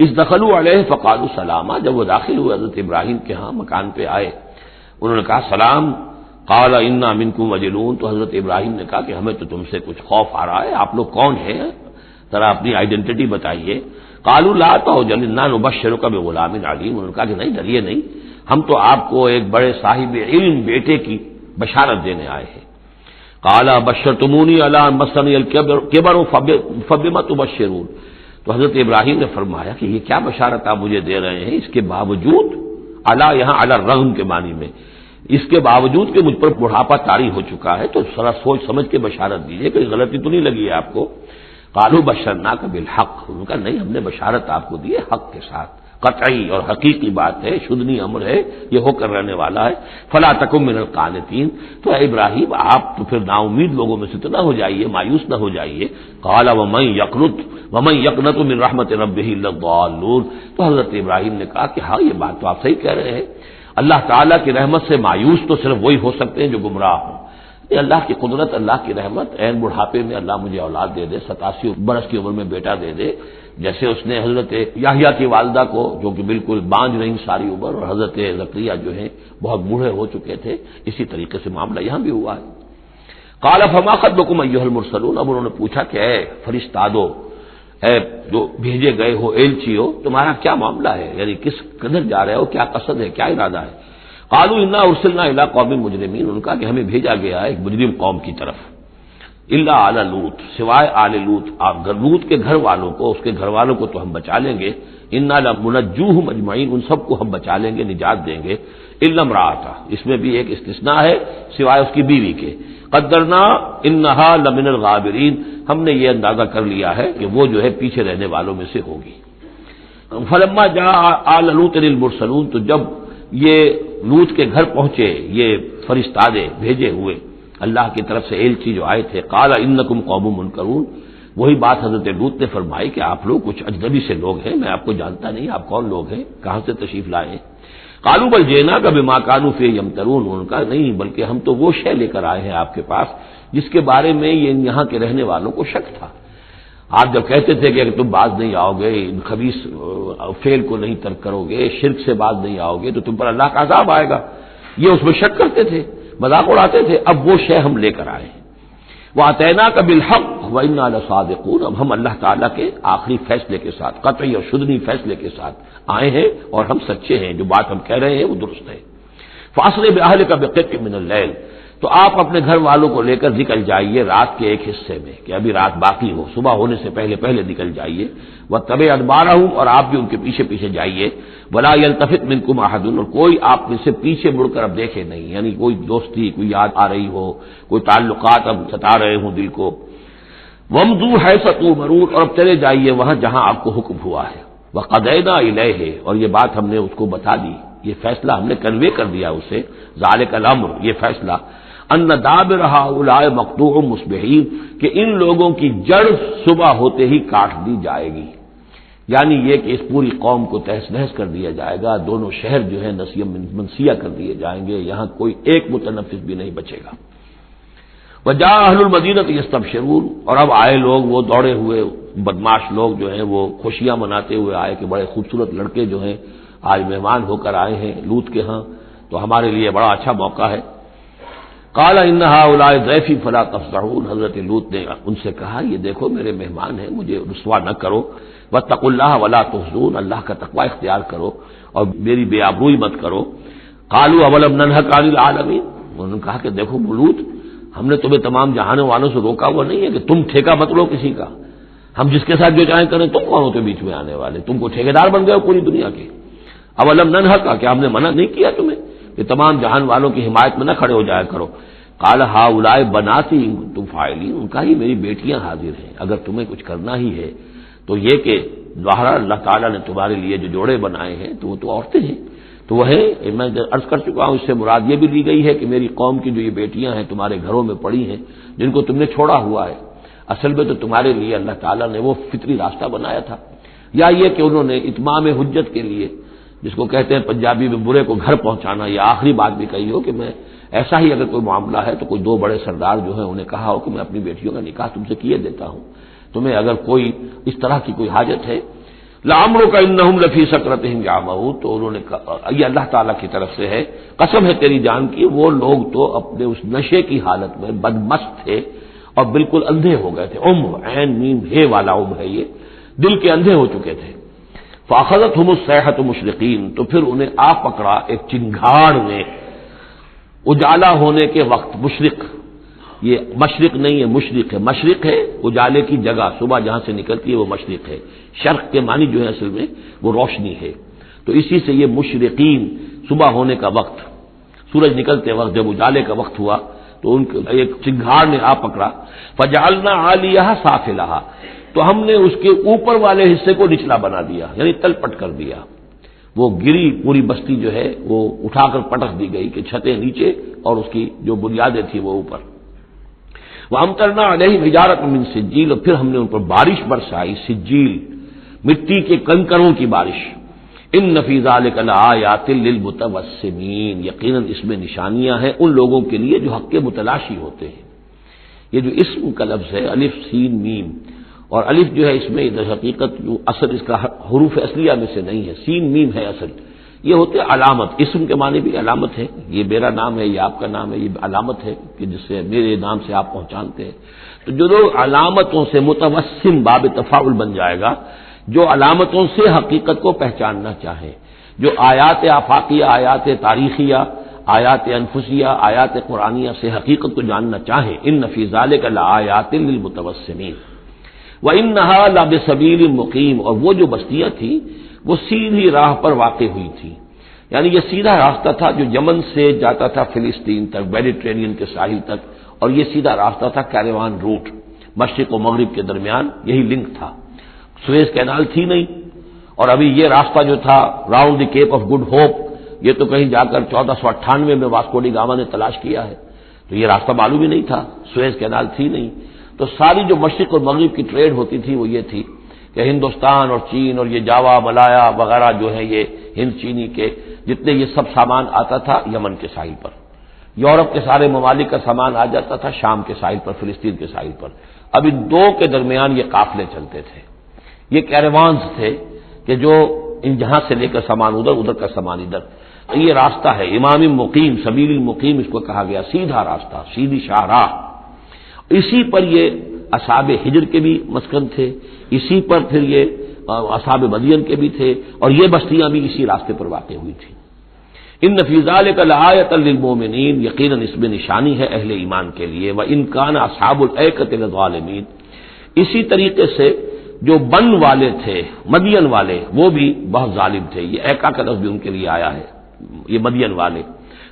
اذ دخلوا علیہ فقالوا سلاما، جب وہ داخل ہوئے حضرت ابراہیم کے ہاں مکان پہ آئے، انہوں نے کہا سلام۔ قال انا منکم وجلون، تو حضرت ابراہیم نے کہا کہ ہمیں تو تم سے کچھ خوف آ رہا ہے، آپ لوگ کون ہیں، ذرا اپنی آئیڈینٹی بتائیے۔ قالوا لا تخف انا نبشرک بغلام علیم، انہوں نے کہا کہ نہیں ڈریے نہیں، ہم تو آپ کو ایک بڑے صاحب علم بیٹے کی بشارت دینے آئے ہیں۔ قال بشرتمونی علی ان مسنی الکبر فبما تبشرون، تو حضرت ابراہیم نے فرمایا کہ یہ کیا بشارت آپ مجھے دے رہے ہیں، اس کے باوجود، علی یہاں علی الرغم کے معنی میں، اس کے باوجود کہ مجھ پر بڑھاپا طاری ہو چکا ہے، تو ذرا سوچ سمجھ کے بشارت دیجیے، کوئی غلطی تو نہیں لگی ہے آپ کو۔ قالوا بشرناک بالحق، ان کا نہیں، ہم نے بشارت آپ کو دی ہے حق کے ساتھ، قطعی اور حقیقی بات ہے، شدنی امر ہے، یہ ہو کر رہنے والا ہے۔ فلا تکن من القانتین، تو اے ابراہیم آپ تو پھر نا امید لوگوں میں سے تو نہ ہو جائیے، مایوس نہ ہو جائیے۔ قال ومن یقنط من رحمت ربہ الا الضالون، تو حضرت ابراہیم نے کہا کہ ہاں یہ بات تو آپ صحیح کہہ رہے ہیں، اللہ تعالیٰ کی رحمت سے مایوس تو صرف وہی ہو سکتے ہیں جو گمراہ ہوں۔ یہ اللہ کی قدرت، اللہ کی رحمت، عین بڑھاپے میں اللہ مجھے اولاد دے دے، 87 برس کی عمر میں بیٹا دے دے، جیسے اس نے حضرت یحییٰ کی والدہ کو جو کہ بالکل بانجھ رہی ساری عمر، اور حضرت زکریا جو ہیں بہت بوڑھے ہو چکے تھے، اسی طریقے سے معاملہ یہاں بھی ہوا ہے۔ قال فما خطبکم ایھا المرسلون، اب انہوں نے پوچھا کہ اے فرشتادو، اے جو بھیجے گئے ہو، ایلچی ہو، تمہارا کیا معاملہ ہے، یعنی کس قدر جا رہے ہو، کیا قصد ہے، کیا ارادہ ہے؟ قالوا انا ارسلنا الى قوم مجرمین، ان کا کہ ہمیں بھیجا گیا ہے ایک مجرم قوم کی طرف، الا آل لوط، سوائے آل لوط، آپ لوط کے گھر والوں کو، اس کے گھر والوں کو تو ہم بچا لیں گے، انا لمنجوہم اجمعین، ان سب کو ہم بچا لیں گے، نجات دیں گے، الا امرأتہ، اس میں بھی ایک استثناء ہے سوائے اس کی بیوی کے، قدرنا انہا لمن الغابرین، ہم نے یہ اندازہ کر لیا ہے کہ وہ جو ہے پیچھے رہنے والوں میں سے ہوگی۔ فلما جاء آل لوط المرسلون، تو جب یہ لوط کے گھر پہنچے یہ فرشتادے بھیجے ہوئے اللہ کی طرف سے ایلچی جو آئے تھے، قال انکم قوم منکرون، وہی بات حضرت لوط نے فرمائی کہ آپ لوگ کچھ اجنبی سے لوگ ہیں، میں آپ کو جانتا نہیں، آپ کون لوگ ہیں، کہاں سے تشریف لائے ہیں؟ قالوا بل جئناک بما كانوا فيه يمترون، ان کا نہیں بلکہ ہم تو وہ شے لے کر آئے ہیں آپ کے پاس جس کے بارے میں یہ یہاں کے رہنے والوں کو شک تھا۔ آپ جب کہتے تھے کہ اگر تم باز نہیں آؤ گے، ان خبیث فعل کو نہیں ترک کرو گے، شرک سے باز نہیں آؤ گے تو تم پر اللہ کا عذاب آئے گا، یہ اس میں شک کرتے تھے، مذاق اڑاتے تھے، اب وہ شے ہم لے کر آئے ہیں۔ وَأَتَيْنَاكَ بِالْحَقِّ وَإِنَّا لَصَادِقُونَ، اب ہم اللہ تعالیٰ کے آخری فیصلے کے ساتھ، قطعی اور شدنی فیصلے کے ساتھ آئے ہیں اور ہم سچے ہیں، جو بات ہم کہہ رہے ہیں وہ درست ہے۔ فَأَسْرِ بِأَهْلِكَ بِقِطْعٍ مِّنَ اللَّيْلِ، تو آپ اپنے گھر والوں کو لے کر نکل جائیے رات کے ایک حصے میں، کہ ابھی رات باقی ہو، صبح ہونے سے پہلے پہلے نکل جائیے، وَاتَّبِعْ أَدْبَارَهُمْ، اور آپ بھی ان کے پیچھے پیچھے جائیے، وَلَا يَلْتَفِتْ مِنكُمْ أَحَدٌ، اور کوئی آپ میں سے پیچھے مڑ کر اب دیکھے نہیں، یعنی کوئی دوستی، کوئی یاد آ رہی ہو، کوئی تعلقات اب ستا رہے ہوں دل کو، وَامْضُوا حَيْثَ تُؤْمَرُونَ، اور اب چلے جائیے وہاں جہاں آپ کو حکم ہوا ہے، وَقَضَيْنَا إِلَيْهِ، اور یہ بات ہم نے اس کو بتا دی، یہ فیصلہ ہم نے کنوے کر دیا اسے، ذَلِكَ الْأَمْرُ، یہ فیصلہ، ان دابر هؤلاء مقطوع مصبحین، کہ ان لوگوں کی جڑ صبح ہوتے ہی کاٹ دی جائے گی، یعنی یہ کہ اس پوری قوم کو تہس نہس کر دیا جائے گا، دونوں شہر جو ہے نسیہ منسیہ کر دیے جائیں گے، یہاں کوئی ایک متنفس بھی نہیں بچے گا۔ وجاء اہل المدینہ یستبشرون، اور اب آئے لوگ وہ دوڑے ہوئے بدماش لوگ جو ہیں وہ خوشیاں مناتے ہوئے آئے کہ بڑے خوبصورت لڑکے جو ہیں آج مہمان ہو کر آئے ہیں لوط کے ہاں، تو ہمارے لیے بڑا اچھا موقع ہے۔ قال ان هؤلاء ضیفی فلا تفضحون، حضرت لوط نے ان سے کہا یہ دیکھو میرے مہمان ہیں، مجھے رسوا نہ کرو، واتقوا اللہ ولا تخزون، اللہ کا تقوی اختیار کرو اور میری بے آبروئی مت کرو۔ قالوا اولم ننهک عن العالمین، انہوں نے کہا کہ دیکھو لوط، ہم نے تمہیں تمام جہانوں والوں سے روکا ہوا نہیں ہے کہ تم ٹھیکہ مت لو کسی کا، ہم جس کے ساتھ جو چاہیں کریں، تم کون ہوتے بیچ میں آنے والے، تم کو ٹھیکیدار بن گئے ہو پوری دنیا کے۔ اولم ننهک، کہ ہم نے منع نہیں کیا تمہیں کہ تمام جہان والوں کی حمایت میں نہ کھڑے ہو جایا کرو۔ قال ہؤلاء بناتی ان کنتم فاعلین، ان کا ہی میری بیٹیاں حاضر ہیں، اگر تمہیں کچھ کرنا ہی ہے تو یہ کہ ظاہر اللہ تعالیٰ نے تمہارے لیے جو جوڑے بنائے ہیں تو وہ تو عورتیں ہیں، تو وہ ہے، میں عرض کر چکا ہوں، اس سے مراد یہ بھی لی گئی ہے کہ میری قوم کی جو یہ بیٹیاں ہیں تمہارے گھروں میں پڑی ہیں جن کو تم نے چھوڑا ہوا ہے، اصل میں تو تمہارے لیے اللہ تعالیٰ نے وہ فطری راستہ بنایا تھا، یا یہ کہ انہوں نے اتمام حجت کے لیے، جس کو کہتے ہیں پنجابی میں برے کو گھر پہنچانا، یہ آخری بات بھی کہی ہو کہ میں ایسا ہی اگر کوئی معاملہ ہے تو کوئی دو بڑے سردار جو ہیں انہیں کہا ہو کہ میں اپنی بیٹیوں کا نکاح تم سے کیے دیتا ہوں، تمہیں اگر کوئی اس طرح کی کوئی حاجت ہے، لعمرک انہم لفی سکرتہم یعمہون، تو انہوں نے کہا، یہ اللہ تعالیٰ کی طرف سے ہے، قسم ہے تیری جان کی، وہ لوگ تو اپنے اس نشے کی حالت میں بدمست تھے اور بالکل اندھے ہو گئے تھے، عین میم ہے والا ہے، یہ دل کے اندھے ہو چکے تھے۔ فاخذتہم الصیحۃ مشرقین، تو پھر انہیں آ پکڑا ایک چنگھاڑ نے اجالا ہونے کے وقت، مشرق، یہ مشرق نہیں ہے مشرق ہے، مشرق ہے اجالے کی جگہ، صبح جہاں سے نکلتی ہے وہ مشرق ہے، شرق کے معنی جو ہے اصل میں وہ روشنی ہے، تو اسی سے یہ مشرقین، صبح ہونے کا وقت، سورج نکلتے وقت جب اجالے کا وقت ہوا تو ان کے ایک چنگھاڑ نے آ پکڑا، فجعلنا عالیہا سافلہا، تو ہم نے اس کے اوپر والے حصے کو نچلا بنا دیا، یعنی تل پٹ کر دیا، وہ گری پوری بستی جو ہے وہ اٹھا کر پٹک دی گئی کہ چھتیں نیچے اور اس کی جو بنیادیں تھیں وہ اوپر۔ وَأَمْطَرْنَا عَلَيْهِمْ حِجَارَةً مِّن سِجِّيلٍ، اور پھر ہم نے ان پر بارش برسائی، سجیل، مٹی کے کنکروں کی بارش، ان فی ذلک لآیات للمتوسمین، یقیناً اس میں نشانیاں ہیں ان لوگوں کے لیے جو حق کے متلاشی ہوتے ہیں۔ یہ جو اسم کا لفظ ہے الف سین میم، اور الف جو ہے اس میں در حقیقت جو اصل اس کا حروف اصلیہ میں سے نہیں ہے، سین میم ہے اصل، یہ ہوتے علامت، اسم کے معنی بھی علامت ہے، یہ میرا نام ہے، یہ آپ کا نام ہے، یہ علامت ہے کہ جس سے میرے نام سے آپ پہچانتے ہیں۔ تو جو لوگ علامتوں سے متوسم باب تفاعل بن جائے گا، جو علامتوں سے حقیقت کو پہچاننا چاہے، جو آیات آفاقیہ، آیات تاریخیہ، آیات انفسیہ، آیات قرآنیہ سے حقیقت کو جاننا چاہے، ان فی ذلک لآیات للمتوسمین وانھا لبسبیل مقیم، اور وہ جو بستیاں تھیں وہ سیدھی راہ پر واقع ہوئی تھی، یعنی یہ سیدھا راستہ تھا جو یمن سے جاتا تھا فلسطین تک، میڈیٹرینین کے ساحل تک، اور یہ سیدھا راستہ تھا کیروان روٹ، مشرق و مغرب کے درمیان یہی لنک تھا۔ سویز کینال تھی نہیں، اور ابھی یہ راستہ جو تھا round the Cape of Good Hope, یہ تو کہیں جا کر 1498 میں واسکو ڈی گاما نے تلاش کیا ہے، تو یہ راستہ معلوم ہی نہیں تھا، سویز کینال تھی نہیں، تو ساری جو مشرق اور مغرب کی ٹریڈ ہوتی تھی وہ یہ تھی کہ ہندوستان اور چین اور یہ جاوا ملایا وغیرہ جو ہے یہ ہند چینی کے جتنے یہ سب سامان آتا تھا یمن کے ساحل پر، یورپ کے سارے ممالک کا سامان آ جاتا تھا شام کے ساحل پر، فلسطین کے ساحل پر، اب ان دو کے درمیان یہ قافلے چلتے تھے، یہ کیروانز تھے کہ جو ان جہاں سے لے کر سامان ادھر، ادھر کا سامان ادھر، یہ راستہ ہے امام مقیم، سبیل المقیم اس کو کہا گیا، سیدھا راستہ، سیدھی شاہراہ، اسی پر یہ اصحاب ہجر کے بھی مسکن تھے، اسی پر پھر یہ اصحاب مدین کے بھی تھے، اور یہ بستیاں بھی اسی راستے پر واقع ہوئی تھیں۔ ان فی ذلک لآیۃ للمؤمنین، یقیناً اس میں نشانی ہے اہل ایمان کے لیے، وان کان اصحاب الایکۃ لظالمین، اسی طریقے سے جو بن والے تھے مدین والے وہ بھی بہت ظالم تھے، یہ ایکا کا لفظ بھی ان کے لیے آیا ہے، یہ مدین والے،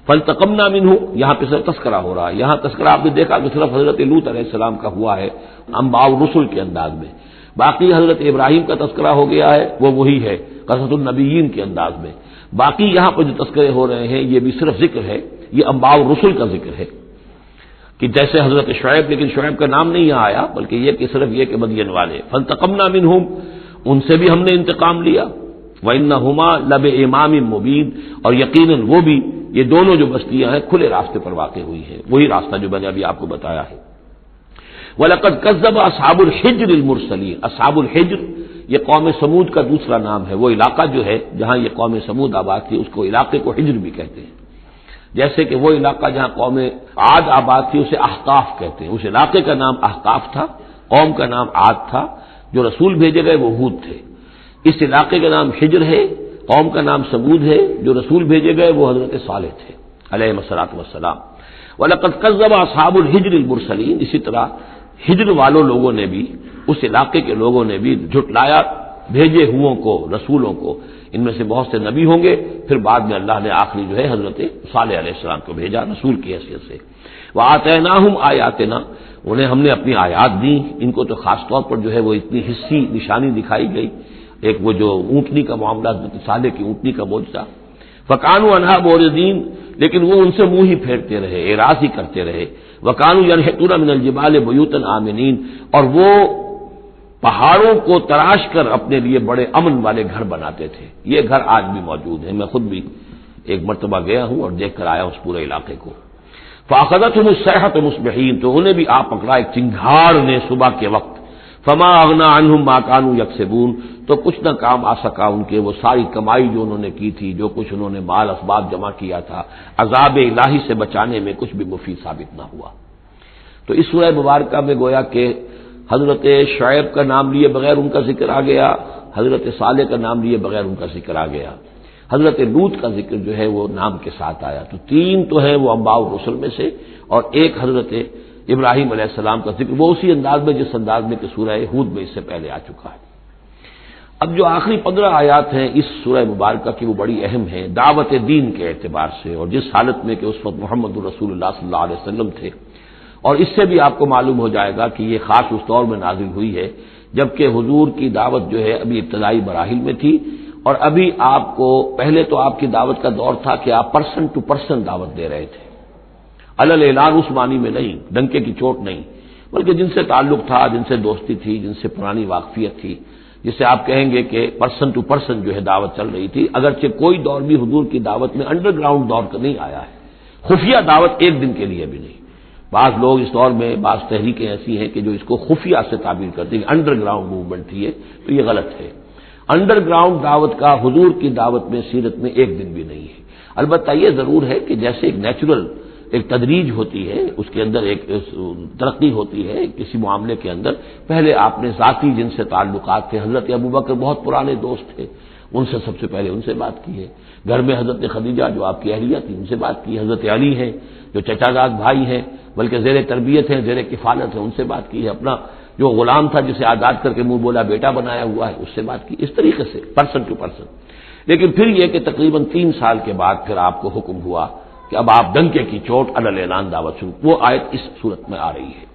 فانتقمنا منہ، یہاں پہ صرف تذکرہ ہو رہا ہے، یہاں تذکرہ آپ نے دیکھا کہ صرف حضرت لوط علیہ السلام کا ہوا ہے انباء الرسل کے انداز میں، باقی حضرت ابراہیم کا تذکرہ ہو گیا ہے وہ وہی ہے قصص النبیین کے انداز میں، باقی یہاں پر جو تذکرے ہو رہے ہیں یہ بھی صرف ذکر ہے، یہ انباء الرسل کا ذکر ہے کہ جیسے حضرت شعیب، لیکن شعیب کا نام نہیں یہاں آیا بلکہ یہ کہ صرف یہ کہ مدین والے، فانتقمنا منہم، ان سے بھی ہم نے انتقام لیا، وانہما لبامام مبین، اور یقیناً وہ بھی یہ دونوں جو بستیاں ہیں کھلے راستے پر واقع ہوئی ہیں، وہی راستہ جو میں نے ابھی آپ کو بتایا ہے۔ وَلَقَدْ كَذَّبَ أَصْحَابُ الْحِجْرِ الْمُرْسَلِينَ، اصحاب الحجر یہ قوم سمود کا دوسرا نام ہے، وہ علاقہ جو ہے جہاں یہ قوم سمود آباد تھی اس کو علاقے کو حجر بھی کہتے ہیں، جیسے کہ وہ علاقہ جہاں قوم عاد آباد تھی اسے احقاف کہتے ہیں، اس علاقے کا نام احقاف تھا، قوم کا نام عاد تھا، جو رسول بھیجے گئے وہ ہود تھے، اس علاقے کا نام حجر ہے، قوم کا نام سمود ہے، جو رسول بھیجے گئے وہ حضرت صالح تھے علیہ الصلوۃ والسلام۔ وَلَقَدْ كَذَّبَ أَصْحَابُ الْحِجْرِ الْمُرْسَلِينَ، اسی طرح ہجر والوں لوگوں نے بھی، اس علاقے کے لوگوں نے بھی جھٹلایا بھیجے ہوں کو، رسولوں کو، ان میں سے بہت سے نبی ہوں گے، پھر بعد میں اللہ نے آخری جو ہے حضرت صالح علیہ السلام کو بھیجا رسول کی حیثیت سے۔ وَآتَيْنَاهُمْ آیَاتِنَا، انہیں ہم نے اپنی آیات دی، ان کو تو خاص طور پر جو ہے وہ اتنی حصی نشانی دکھائی گئی، ایک وہ جو اونٹنی کا معاملہ، حضرت صالح کی اونٹنی کا معجزہ، فَكَانُوا عَنْهَا مُعْرِضِينَ، لیکن وہ ان سے منہ ہی پھیرتے رہے، اعراض ہی کرتے رہے، وَكَانُوا يَنْحِتُونَ مِنَ الْجِبَالِ بُيُوتًا آمِنِينَ، اور وہ پہاڑوں کو تراش کر اپنے لیے بڑے امن والے گھر بناتے تھے، یہ گھر آج بھی موجود ہیں، میں خود بھی ایک مرتبہ گیا ہوں اور دیکھ کر آیا اس پورے علاقے کو۔ فَأَخَذَتْهُمُ الصَّيْحَةُ مُصْبِحِينَ، تو انہیں بھی آ پکڑا ایک چنگھاڑ نے صبح کے وقت، فما اغنا عنہم ما كانوا یکسبون، تو کچھ نہ کام آ سکا ان کے وہ ساری کمائی جو انہوں نے کی تھی، جو کچھ انہوں نے مال اسباب جمع کیا تھا، عذاب الہی سے بچانے میں کچھ بھی مفید ثابت نہ ہوا۔ تو اس سورہ مبارکہ میں گویا کہ حضرت شعیب کا نام لیے بغیر ان کا ذکر آ گیا، حضرت صالح کا نام لیے بغیر ان کا ذکر آ گیا، حضرت لوط کا ذکر جو ہے وہ نام کے ساتھ آیا، تو تین تو ہیں وہ انباء الرسل میں سے، اور ایک حضرت ابراہیم علیہ السلام کا ذکر وہ اسی انداز میں جس انداز میں کہ سورہ ہود میں اس سے پہلے آ چکا ہے۔ اب جو آخری 15 آیات ہیں اس سورہ مبارکہ کی وہ بڑی اہم ہیں دعوت دین کے اعتبار سے، اور جس حالت میں کہ اس وقت محمد رسول اللہ صلی اللہ علیہ وسلم تھے، اور اس سے بھی آپ کو معلوم ہو جائے گا کہ یہ خاص اس دور میں نازل ہوئی ہے جبکہ حضور کی دعوت جو ہے ابھی ابتدائی مراحل میں تھی، اور ابھی آپ کو پہلے تو آپ کی دعوت کا دور تھا کہ آپ پرسن ٹو پرسن دعوت دے رہے تھے، علل اعلان اس معنی میں نہیں، ڈنکے کی چوٹ نہیں، بلکہ جن سے تعلق تھا، جن سے دوستی تھی، جن سے پرانی واقفیت تھی، جسے آپ کہیں گے کہ پرسن ٹو پرسن جو ہے دعوت چل رہی تھی، اگرچہ کوئی دور بھی حضور کی دعوت میں انڈر گراؤنڈ دور کا نہیں آیا ہے، خفیہ دعوت ایک دن کے لیے بھی نہیں۔ بعض لوگ اس دور میں بعض تحریکیں ایسی ہیں کہ جو اس کو خفیہ سے تعبیر کرتی ہیں، انڈر گراؤنڈ موومنٹ تھی یہ، تو یہ غلط ہے۔ انڈر گراؤنڈ دعوت کا حضور کی دعوت میں سیرت میں ایک دن بھی نہیں ہے۔ البتہ یہ ضرور ہے کہ جیسے ایک نیچرل ایک تدریج ہوتی ہے، اس کے اندر ایک ترقی ہوتی ہے کسی معاملے کے اندر، پہلے آپ نے ذاتی جن سے تعلقات تھے، حضرت ابوبکر بہت پرانے دوست تھے، ان سے سب سے پہلے ان سے بات کی ہے، گھر میں حضرت خدیجہ جو آپ کی اہلیہ تھی ان سے بات کی، حضرت علی ہیں جو چچا زاد بھائی ہیں بلکہ زیر تربیت ہیں، زیر کفالت ہیں، ان سے بات کی ہے، اپنا جو غلام تھا جسے آزاد کر کے منہ بولا بیٹا بنایا ہوا ہے اس سے بات کی، اس طریقے سے پرسن ٹو پرسن۔ لیکن پھر یہ کہ تقریباً 3 سال کے بعد پھر آپ کو حکم ہوا کہ اب آپ ڈنکے کی چوٹ علی الاعلان دعوت شروع، وہ آیت اس صورت میں آ رہی ہے۔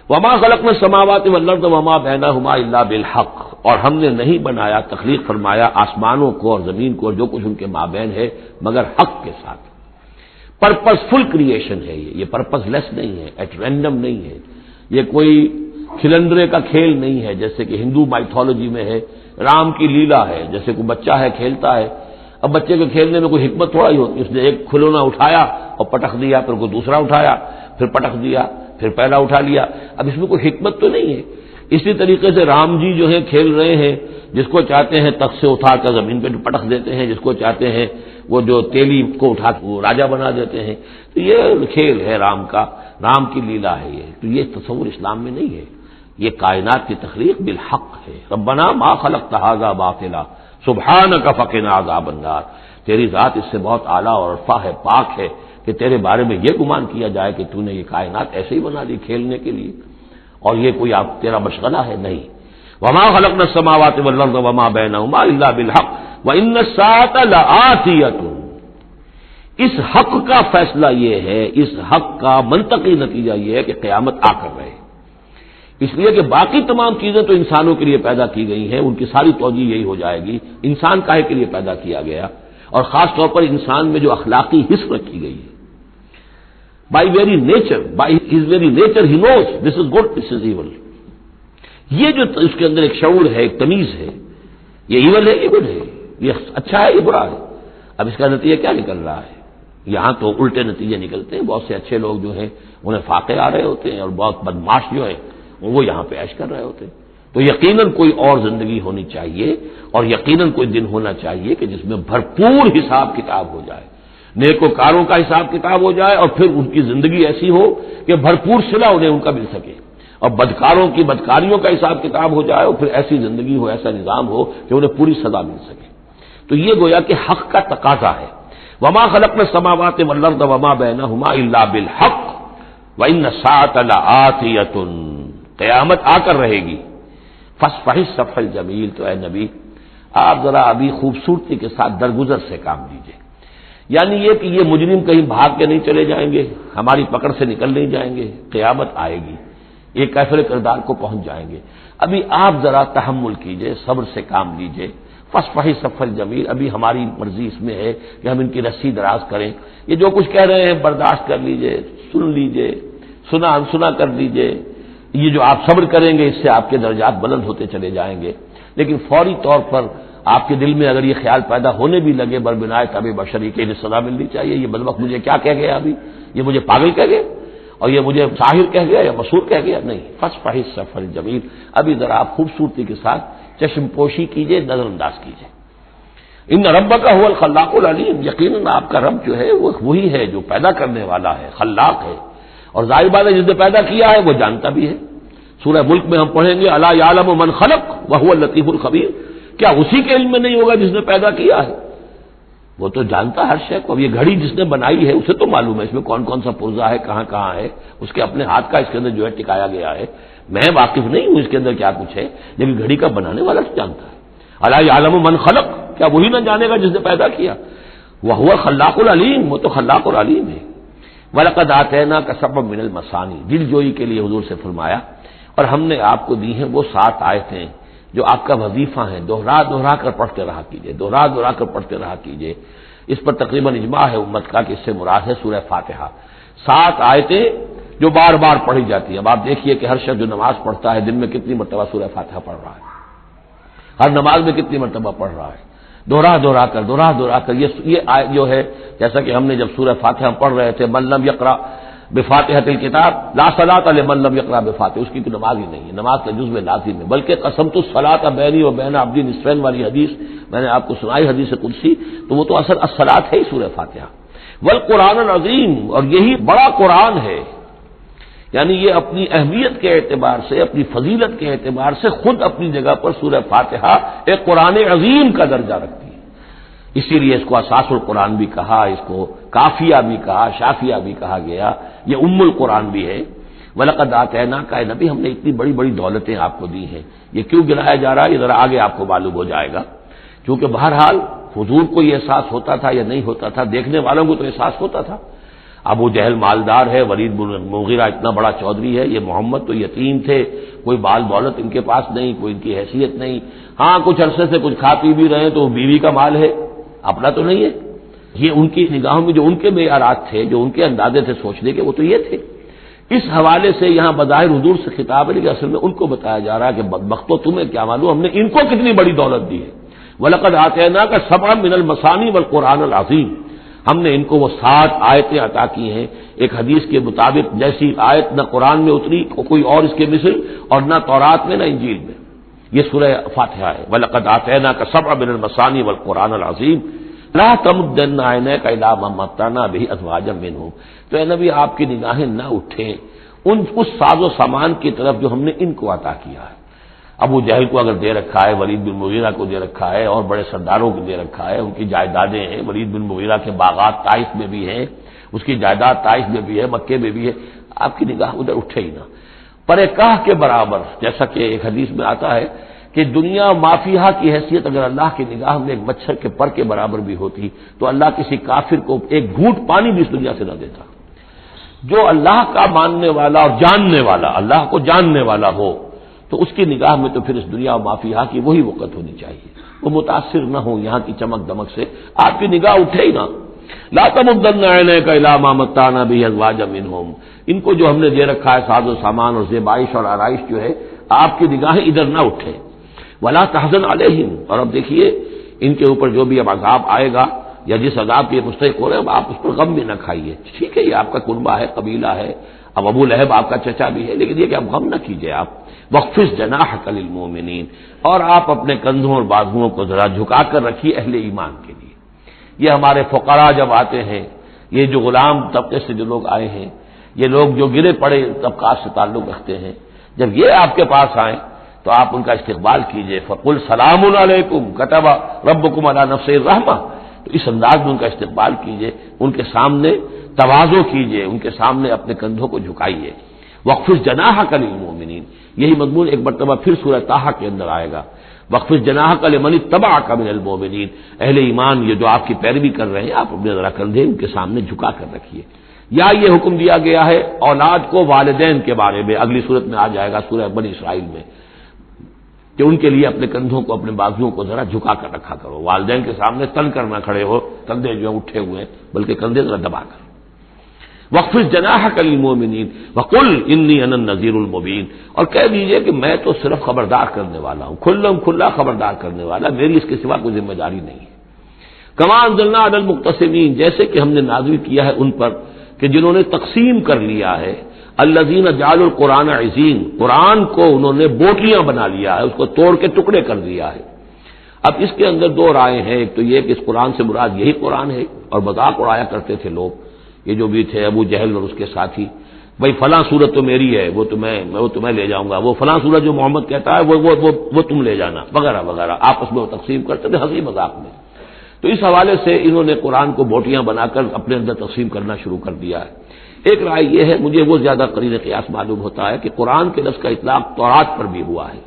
وما خلقنا السماوات والارض وما بینہما الا بالحق، اور ہم نے نہیں بنایا، تخلیق فرمایا آسمانوں کو اور زمین کو اور جو کچھ ان کے مابین ہے مگر حق کے ساتھ۔ پرپز فل کریشن ہے یہ پرپز لیس نہیں ہے، ایٹ رینڈم نہیں ہے، یہ کوئی کھلندرے کا کھیل نہیں ہے جیسے کہ ہندو مائتھولوجی میں ہے، رام کی لیلا ہے، جیسے کوئی بچہ ہے کھیلتا ہے۔ اب بچے کے کھیلنے میں کوئی حکمت تھوڑا ہی ہوتی ہے، اس نے ایک کھلونا اٹھایا اور پٹخ دیا، پھر کوئی دوسرا اٹھایا پھر پٹخ دیا، پھر پہلا اٹھا لیا، اب اس میں کوئی حکمت تو نہیں ہے۔ اسی طریقے سے رام جی جو ہے کھیل رہے ہیں، جس کو چاہتے ہیں تخت سے اٹھا کر زمین پہ پٹخ دیتے ہیں، جس کو چاہتے ہیں وہ جو تیلی کو اٹھا کے وہ راجا بنا دیتے ہیں، تو یہ کھیل ہے رام کا، رام کی لیلا ہے یہ، تو یہ تصور اسلام میں نہیں ہے۔ یہ کائنات کی تخلیق بالحق ہے۔ ربنا ما خلقت ھذا باطلا سبحانک فقنا عذاب النار، تیری ذات اس سے بہت اعلیٰ اور عرفہ ہے، پاک ہے کہ تیرے بارے میں یہ گمان کیا جائے کہ تو نے یہ کائنات ایسے ہی بنا دی کھیلنے کے لیے، اور یہ کوئی آپ تیرا مشغلہ ہے نہیں۔ وما خلقنا السماوات والارض وما بینہما الا بالحق وان الساعۃ لآتیۃ، اس حق کا فیصلہ یہ ہے، اس حق کا منطقی نتیجہ یہ ہے کہ قیامت آ کر رہے، اس لیے کہ باقی تمام چیزیں تو انسانوں کے لیے پیدا کی گئی ہیں، ان کی ساری توجہ یہی ہو جائے گی انسان کاہے کے لیے پیدا کیا گیا، اور خاص طور پر انسان میں جو اخلاقی حص رکھی گئی ہے، by very nature, by his very nature he knows this is good this is evil, یہ جو اس کے اندر ایک شعور ہے، ایک تمیز ہے، یہ ایول ہے یہ گڈ ہے، یہ اچھا ہے یہ برا ہے۔ اب اس کا نتیجہ کیا نکل رہا ہے؟ یہاں تو الٹے نتیجے نکلتے ہیں، بہت سے اچھے لوگ جو ہیں انہیں فاقے آ رہے ہوتے ہیں، اور بہت بدماش جو ہیں وہ یہاں پہ عیش کر رہے ہوتے ہیں۔ تو یقیناً کوئی اور زندگی ہونی چاہیے، اور یقیناً کوئی دن ہونا چاہیے کہ جس میں بھرپور حساب کتاب ہو جائے، نیکوکاروں کا حساب کتاب ہو جائے، اور پھر ان کی زندگی ایسی ہو کہ بھرپور صلہ انہیں ان کا مل سکے، اور بدکاروں کی بدکاریوں کا حساب کتاب ہو جائے، اور پھر ایسی زندگی ہو، ایسا نظام ہو کہ انہیں پوری سزا مل سکے۔ تو یہ گویا کہ حق کا تقاضا ہے۔ وما خلقنا السماوات والارض وما بینہما الا بالحق وان الساعۃ لآتیۃ، قیامت آ کر رہے گی۔ فاصفح الصفح الجمیل، تو اے نبی آپ ذرا ابھی خوبصورتی کے ساتھ درگزر سے کام لیجئے، یعنی یہ کہ یہ مجرم کہیں بھاگ کے نہیں چلے جائیں گے، ہماری پکڑ سے نکل نہیں جائیں گے، قیامت آئے گی، یہ کیفر کردار کو پہنچ جائیں گے۔ ابھی آپ ذرا تحمل کیجئے، صبر سے کام لیجئے۔ فاصفح الصفح الجمیل، ابھی ہماری مرضی اس میں ہے کہ ہم ان کی رسی دراز کریں، یہ جو کچھ کہہ رہے ہیں برداشت کر لیجئے، سن لیجئے، سنا انسنا کر لیجئے، یہ جو آپ صبر کریں گے اس سے آپ کے درجات بلند ہوتے چلے جائیں گے۔ لیکن فوری طور پر آپ کے دل میں اگر یہ خیال پیدا ہونے بھی لگے بربنائے طب بشری کے، انہیں سزا ملنی چاہیے، یہ بدبخت مجھے کیا کہہ گیا ابھی، یہ مجھے پاگل کہہ گیا، اور یہ مجھے ساحر کہہ گیا یا مسحور کہہ گیا، نہیں، فاصفح الصفح الجمیل، ابھی ذرا آپ خوبصورتی کے ساتھ چشم پوشی کیجئے، نظر انداز کیجئے۔ ان ربک هو الخلاق العلیم، یقیناً آپ کا رب جو ہے وہ وہی ہے جو پیدا کرنے والا ہے، خلاق ہے، اور ظاہر بات ہے جس نے پیدا کیا ہے وہ جانتا بھی ہے۔ سورہ ملک میں ہم پڑھیں گے الا یعلم من خلق وهو اللطیف الخبیر، کیا اسی کے علم میں نہیں ہوگا جس نے پیدا کیا ہے؟ وہ تو جانتا ہر شے کو۔ اب یہ گھڑی جس نے بنائی ہے اسے تو معلوم ہے اس میں کون کون سا پرزہ ہے، کہاں کہاں ہے، اس کے اپنے ہاتھ کا اس کے اندر جو ہے ٹکایا گیا ہے، میں واقف نہیں ہوں اس کے اندر کیا کچھ ہے، لیکن گھڑی کا بنانے والا تو جانتا ہے۔ الا یعلم من خلق، کیا وہی نہ جانے گا جس نے پیدا کیا؟ وهو الخلاق العلیم، وہ تو خلاق اور علیم ہے۔ وَلَقَدْ آتَيْنَاكَ سَبْعًا مِّنَ الْمَثَانِي، دل جوئی کے لیے حضور سے فرمایا، اور ہم نے آپ کو دی ہیں وہ 7 آیتیں جو آپ کا وظیفہ ہیں، دوہرا دوہرا کر پڑھتے رہا کیجئے، دوہرا دوہرا کر پڑھتے رہا کیجئے۔ اس پر تقریباً اجماع ہے امت کا کہ اس سے مراد ہے سورہ فاتحہ، 7 آیتیں جو بار بار پڑھی جاتی ہیں۔ اب آپ دیکھیے کہ ہر شخص جو نماز پڑھتا ہے دن میں کتنی مرتبہ سورہ فاتحہ پڑھ رہا ہے، ہر نماز میں کتنی مرتبہ پڑھ رہا ہے، دوہرا کر یہ آیت جو ہے، جیسا کہ ہم نے جب سورہ فاتحہ پڑھ رہے تھے، من لم یقرأ بفاتحۃ الکتاب لا صلاۃ لمن لم یقرأ بفاتحہ، اس کی کوئی نماز ہی نہیں ہے، نماز کا جزو لازم ہے، بلکہ قسمت الصلاۃ بینی و بین عبدی نصفین والی حدیث میں نے آپ کو سنائی، حدیث قدسی، تو وہ تو اصل الصلاۃ ہے ہی سورہ فاتحہ۔ والقرآن العظیم، اور یہی بڑا قرآن ہے، یعنی یہ اپنی اہمیت کے اعتبار سے، اپنی فضیلت کے اعتبار سے خود اپنی جگہ پر سورہ فاتحہ ایک قرآن عظیم کا درجہ رکھتی ہے، اسی لیے اس کو اساس القرآن بھی کہا، اس کو کافیہ بھی کہا، شافیہ بھی کہا گیا، یہ ام القرآن بھی ہے۔ وَلَقَدْ آتَيْنَاكَ، اے نبی ہم نے اتنی بڑی بڑی دولتیں آپ کو دی ہیں، یہ کیوں گنایا جا رہا ہے یہ ذرا آگے آپ کو معلوم ہو جائے گا، کیونکہ بہرحال حضور کو یہ احساس ہوتا تھا یا نہیں ہوتا تھا، دیکھنے والوں کو تو احساس ہوتا تھا۔ ابو جہل مالدار ہے، ولید بن مغیرہ اتنا بڑا چودھری ہے، یہ محمد تو یتیم تھے، کوئی بال دولت ان کے پاس نہیں، کوئی ان کی حیثیت نہیں، ہاں کچھ عرصے سے کچھ کھا پی بھی رہے ہیں تو وہ بیوی کا مال ہے، اپنا تو نہیں ہے۔ یہ ان کی نگاہوں میں جو ان کے معیارات تھے، جو ان کے اندازے تھے سوچنے کے، وہ تو یہ تھے۔ اس حوالے سے یہاں بظاہر حضور سے خطاب ہے، لیکن اصل میں ان کو بتایا جا رہا ہے کہ بدبختو تمہیں کیا معلوم ہم نے ان کو کتنی بڑی دولت دی ہے۔ وَلَقَدْ آتَيْنَاكَ سَبْعًا مِنَ الْمَثَانِي وَالْقُرْآنِ الْعَظِيمِ، ہم نے ان کو وہ 7 آیتیں عطا کی ہیں، ایک حدیث کے مطابق جیسی آیت نہ قرآن میں اتری کوئی اور اس کے مثل، اور نہ تورات میں نہ انجیل میں، یہ سورہ فاتحہ ہے۔ وَلَقَدْ آتَيْنَاكَ سَبْعًا مِنَ الْمَثَانِي وَالْقُرْآنِ الْعَظِيمِ لا تمدن عینیک الی ما متعنا بہ ازواجا منہم، تو اے نبی آپ کی نگاہیں نہ اٹھیں اس ساز و سامان کی طرف جو ہم نے ان کو عطا کیا ہے۔ ابو جہل کو اگر دے رکھا ہے، ولید بن مغیرہ کو دے رکھا ہے، اور بڑے سرداروں کو دے رکھا ہے، ان کی جائیدادیں ہیں، ولید بن مغیرہ کے باغات طائف میں بھی ہیں، اس کی جائیداد طائف میں بھی ہے، مکے میں بھی ہے، آپ کی نگاہ ادھر اٹھے ہی نہ۔ پر کاہ کے برابر، جیسا کہ ایک حدیث میں آتا ہے کہ دنیا مافیہا کی حیثیت اگر اللہ کی نگاہ میں ایک مچھر کے پر کے برابر بھی ہوتی تو اللہ کسی کافر کو ایک گھونٹ پانی بھی اس دنیا سے نہ دیتا۔ جو اللہ کا ماننے والا اور جاننے والا، اللہ کو جاننے والا ہو، تو اس کی نگاہ میں تو پھر اس دنیا و مافیہا کی وہی وقت ہونی چاہیے، وہ متاثر نہ ہو یہاں کی چمک دمک سے، آپ کی نگاہ اٹھے ہی نہ۔ لا تمدن عینیک الی ما متعنا بہ ازواجا منہم، ان کو جو ہم نے دے رکھا ہے ساز و سامان اور زیبائش اور آرائش جو ہے، آپ کی نگاہیں ادھر نہ اٹھے۔ ولا تحزن علیہم، اور اب دیکھیے ان کے اوپر جو بھی اب عذاب آئے گا یا جس عذاب کے مستحق ہو رہے ہیں، آپ اس پر غم بھی نہ کھائیے۔ ٹھیک ہے یہ آپ کا کنبہ ہے، قبیلہ ہے، اب ابو لہب آپ کا چچا بھی ہے، لیکن یہ کہ اب غم نہ کیجیے آپ۔ وَاخْفِضْ جَنَاحَكَ لِلْمُؤْمِنِينَ، اور آپ اپنے کندھوں اور بازوؤں کو ذرا جھکا کر رکھیے اہل ایمان کے لیے۔ یہ ہمارے فقراء جب آتے ہیں، یہ جو غلام طبقے سے جو لوگ آئے ہیں، یہ لوگ جو گرے پڑے طبقات سے تعلق رکھتے ہیں، جب یہ آپ کے پاس آئیں تو آپ ان کا استقبال کیجئے۔ فَقُلْ سَلَامٌ عَلَيْكُمْ كَتَبَ رَبُّكُمْ عَلَىٰ نَفْسِهِ الرَّحْمَةَ، تو اس انداز میں ان کا استقبال کیجئے، ان کے سامنے تواضع کیجئے، ان کے سامنے اپنے کندھوں کو جھکائیے۔ وَاخْفِضْ جَنَاحَكَ لِلْمُؤْمِنِينَ، یہی مضمون ایک مرتبہ پھر سورہ طٰہٰ کے اندر آئے گا۔ وَاخْفِضْ جَنَاحَكَ لِمَنِ اتَّبَعَكَ مِنَ الْمُؤْمِنِينَ، اہل ایمان یہ جو آپ کی پیروی کر رہے ہیں، آپ اپنے ذرا کندھے ان کے سامنے جھکا کر رکھیے۔ یا یہ حکم دیا گیا ہے اولاد کو والدین کے بارے میں، اگلی صورت میں آ جائے گا سورہ بنی اسرائیل میں، کہ ان کے لیے اپنے کندھوں کو، اپنے بازوؤں کو ذرا جھکا کر رکھا کرو، والدین کے سامنے تن کر نہ کھڑے ہو، کندھے جو ہیں اٹھے ہوئے ہیں، بلکہ کندھے ذرا دبا کر۔ وَاخْفِضْ جَنَاحَكَ لِلْمُؤْمِنِينَ وَقُلْ إِنِّي أَنَا النَّذِيرُ الْمُبِينُ، اور کہہ دیجئے کہ میں تو صرف خبردار کرنے والا ہوں، کھلا خبردار کرنے والا، میری اس کے سوا کوئی ذمہ داری نہیں ہے۔ كَمَا أَنزَلْنَا عَلَى الْمُقْتَسِمِينَ، جیسے کہ ہم نے نازل کیا ہے ان پر کہ جنہوں نے تقسیم کر لیا ہے، الذین جعلوا القرآن عظیم، قرآن کو انہوں نے بوٹیاں بنا لیا ہے، اس کو توڑ کے ٹکڑے کر دیا ہے۔ اب اس کے اندر دو رائے ہیں، ایک تو یہ کہ اس قرآن سے مراد یہی قرآن ہے، اور مذاق اڑایا کرتے تھے لوگ، یہ جو بھی تھے ابو جہل اور اس کے ساتھی، بھائی فلاں سورت تو میری ہے، وہ تمہیں لے جاؤں گا، وہ فلاں سورت جو محمد کہتا ہے وہ تم لے جانا، وغیرہ وغیرہ، آپس میں وہ تقسیم کرتے تھے ہنسی مذاق میں۔ تو اس حوالے سے انہوں نے قرآن کو بوٹیاں بنا کر اپنے اندر تقسیم کرنا شروع کر دیا ہے۔ ایک رائے یہ ہے، مجھے وہ زیادہ قرین قیاس معلوم ہوتا ہے کہ قرآن کے لفظ کا اطلاق تورات پر بھی ہوا ہے،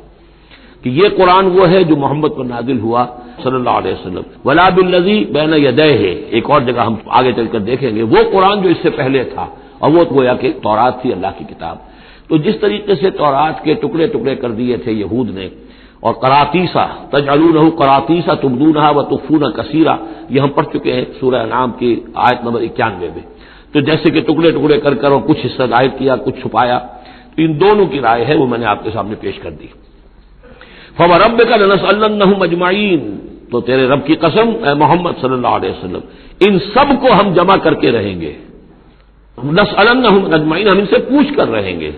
کہ یہ قرآن وہ ہے جو محمد پر نازل ہوا صلی اللہ علیہ وسلم۔ وَلَا بِالَّذِي بَيْنَ يَدَيْهِ، ایک اور جگہ ہم آگے چل کر دیکھیں گے، وہ قرآن جو اس سے پہلے تھا، اور وہ گویا کہ تورات تھی، اللہ کی کتاب۔ تو جس طریقے سے تورات کے ٹکڑے ٹکڑے کر دیے تھے یہود نے، اور قراطیسا تجعلونہ قراطیسا تبدونہا وتخفون کثیرا، یہ ہم پڑھ چکے ہیں سورہ انعام کی آیت نمبر 91 میں۔ تو جیسے کہ ٹکڑے ٹکڑے کر کر اور کچھ حصہ ظاہر کیا، کچھ چھپایا، تو ان دونوں کی رائے ہے وہ میں نے آپ کے سامنے پیش کر دی۔ فوربک لنسألنہم اجمعین، تو تیرے رب کی قسم اے محمد صلی اللہ علیہ وسلم، ان سب کو ہم جمع کر کے رہیں گے، لنسألنہم اجمعین، ہم ان سے پوچھ کر رہیں گے.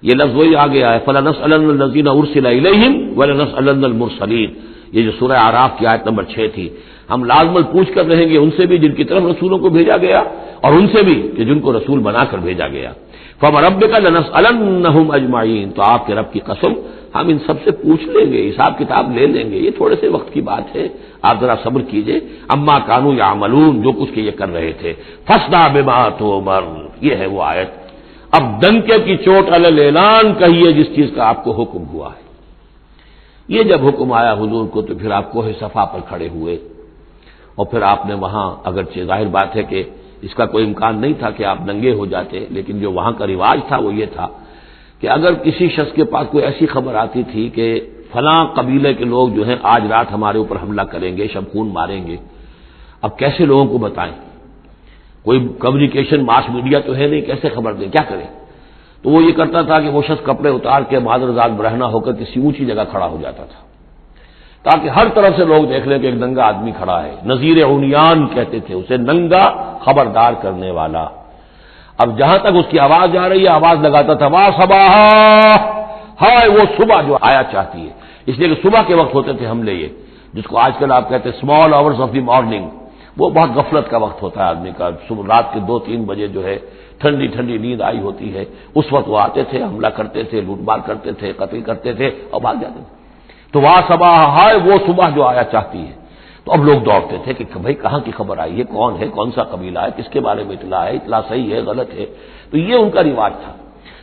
یہ لفظ وہی آ گیا ہے فلنسألن الذین ارسل الیہم ولنسألن المرسلین، یہ جو سورہ اعراف کی آیت نمبر 6 تھی. ہم لازماً پوچھ کر رہیں گے ان سے بھی جن کی طرف رسولوں کو بھیجا گیا، اور ان سے بھی کہ جن کو رسول بنا کر بھیجا گیا. فوربک لنسألنہم اجمعین، تو آپ کے رب کی قسم ہم ان سب سے پوچھ لیں گے، حساب کتاب لے لیں گے. یہ تھوڑے سے وقت کی بات ہے، آپ ذرا صبر کیجئے. اما کانوا یعملون، جو کچھ کہ یہ کر رہے تھے. فاصدع بما تؤمر، یہ ہے وہ آیت. اب ڈنکے کی چوٹ علی الاعلان کہیے جس چیز کا آپ کو حکم ہوا ہے. یہ جب حکم آیا حضور کو تو پھر آپ کوہ صفا پر کھڑے ہوئے، اور پھر آپ نے وہاں، اگرچہ ظاہر بات ہے کہ اس کا کوئی امکان نہیں تھا کہ آپ ننگے ہو جاتے، لیکن جو وہاں کا رواج تھا وہ یہ تھا کہ اگر کسی شخص کے پاس کوئی ایسی خبر آتی تھی کہ فلاں قبیلے کے لوگ جو ہیں آج رات ہمارے اوپر حملہ کریں گے، شبخون ماریں گے، اب کیسے لوگوں کو بتائیں؟ کوئی کمیونیکیشن ماس میڈیا تو ہے نہیں، کیسے خبر دیں، کیا کریں؟ تو وہ یہ کرتا تھا کہ وہ شخص کپڑے اتار کے معذر ذات برہنہ ہو کر کسی اونچی جگہ کھڑا ہو جاتا تھا تاکہ ہر طرف سے لوگ دیکھ لیں کہ ایک ننگا آدمی کھڑا ہے. نذیر عمیان کہتے تھے اسے، ننگا خبردار کرنے والا. اب جہاں تک اس کی آواز جا رہی ہے آواز لگاتا تھا وا صباح، ہائے وہ صبح جو آیا چاہتی ہے. اس لیے کہ صبح کے وقت ہوتے تھے حملے، یہ جس کو آج کل آپ کہتے ہیں small hours of the morning, وہ بہت غفلت کا وقت ہوتا ہے آدمی کا. صبح رات کے 2-3 بجے جو ہے ٹھنڈی ٹھنڈی نیند آئی ہوتی ہے، اس وقت وہ آتے تھے، حملہ کرتے تھے، لوٹ مار کرتے تھے، قتل کرتے تھے اور بھاگ جاتے تھے. تو وا صباح، ہائے وہ صبح جو آیا چاہتی ہے. تو اب لوگ دوڑتے تھے کہ بھائی کہاں کی خبر آئی ہے، کون ہے، کون سا قبیلہ ہے، کس کے بارے میں اطلاع ہے، اطلاع صحیح ہے غلط ہے. تو یہ ان کا رواج تھا.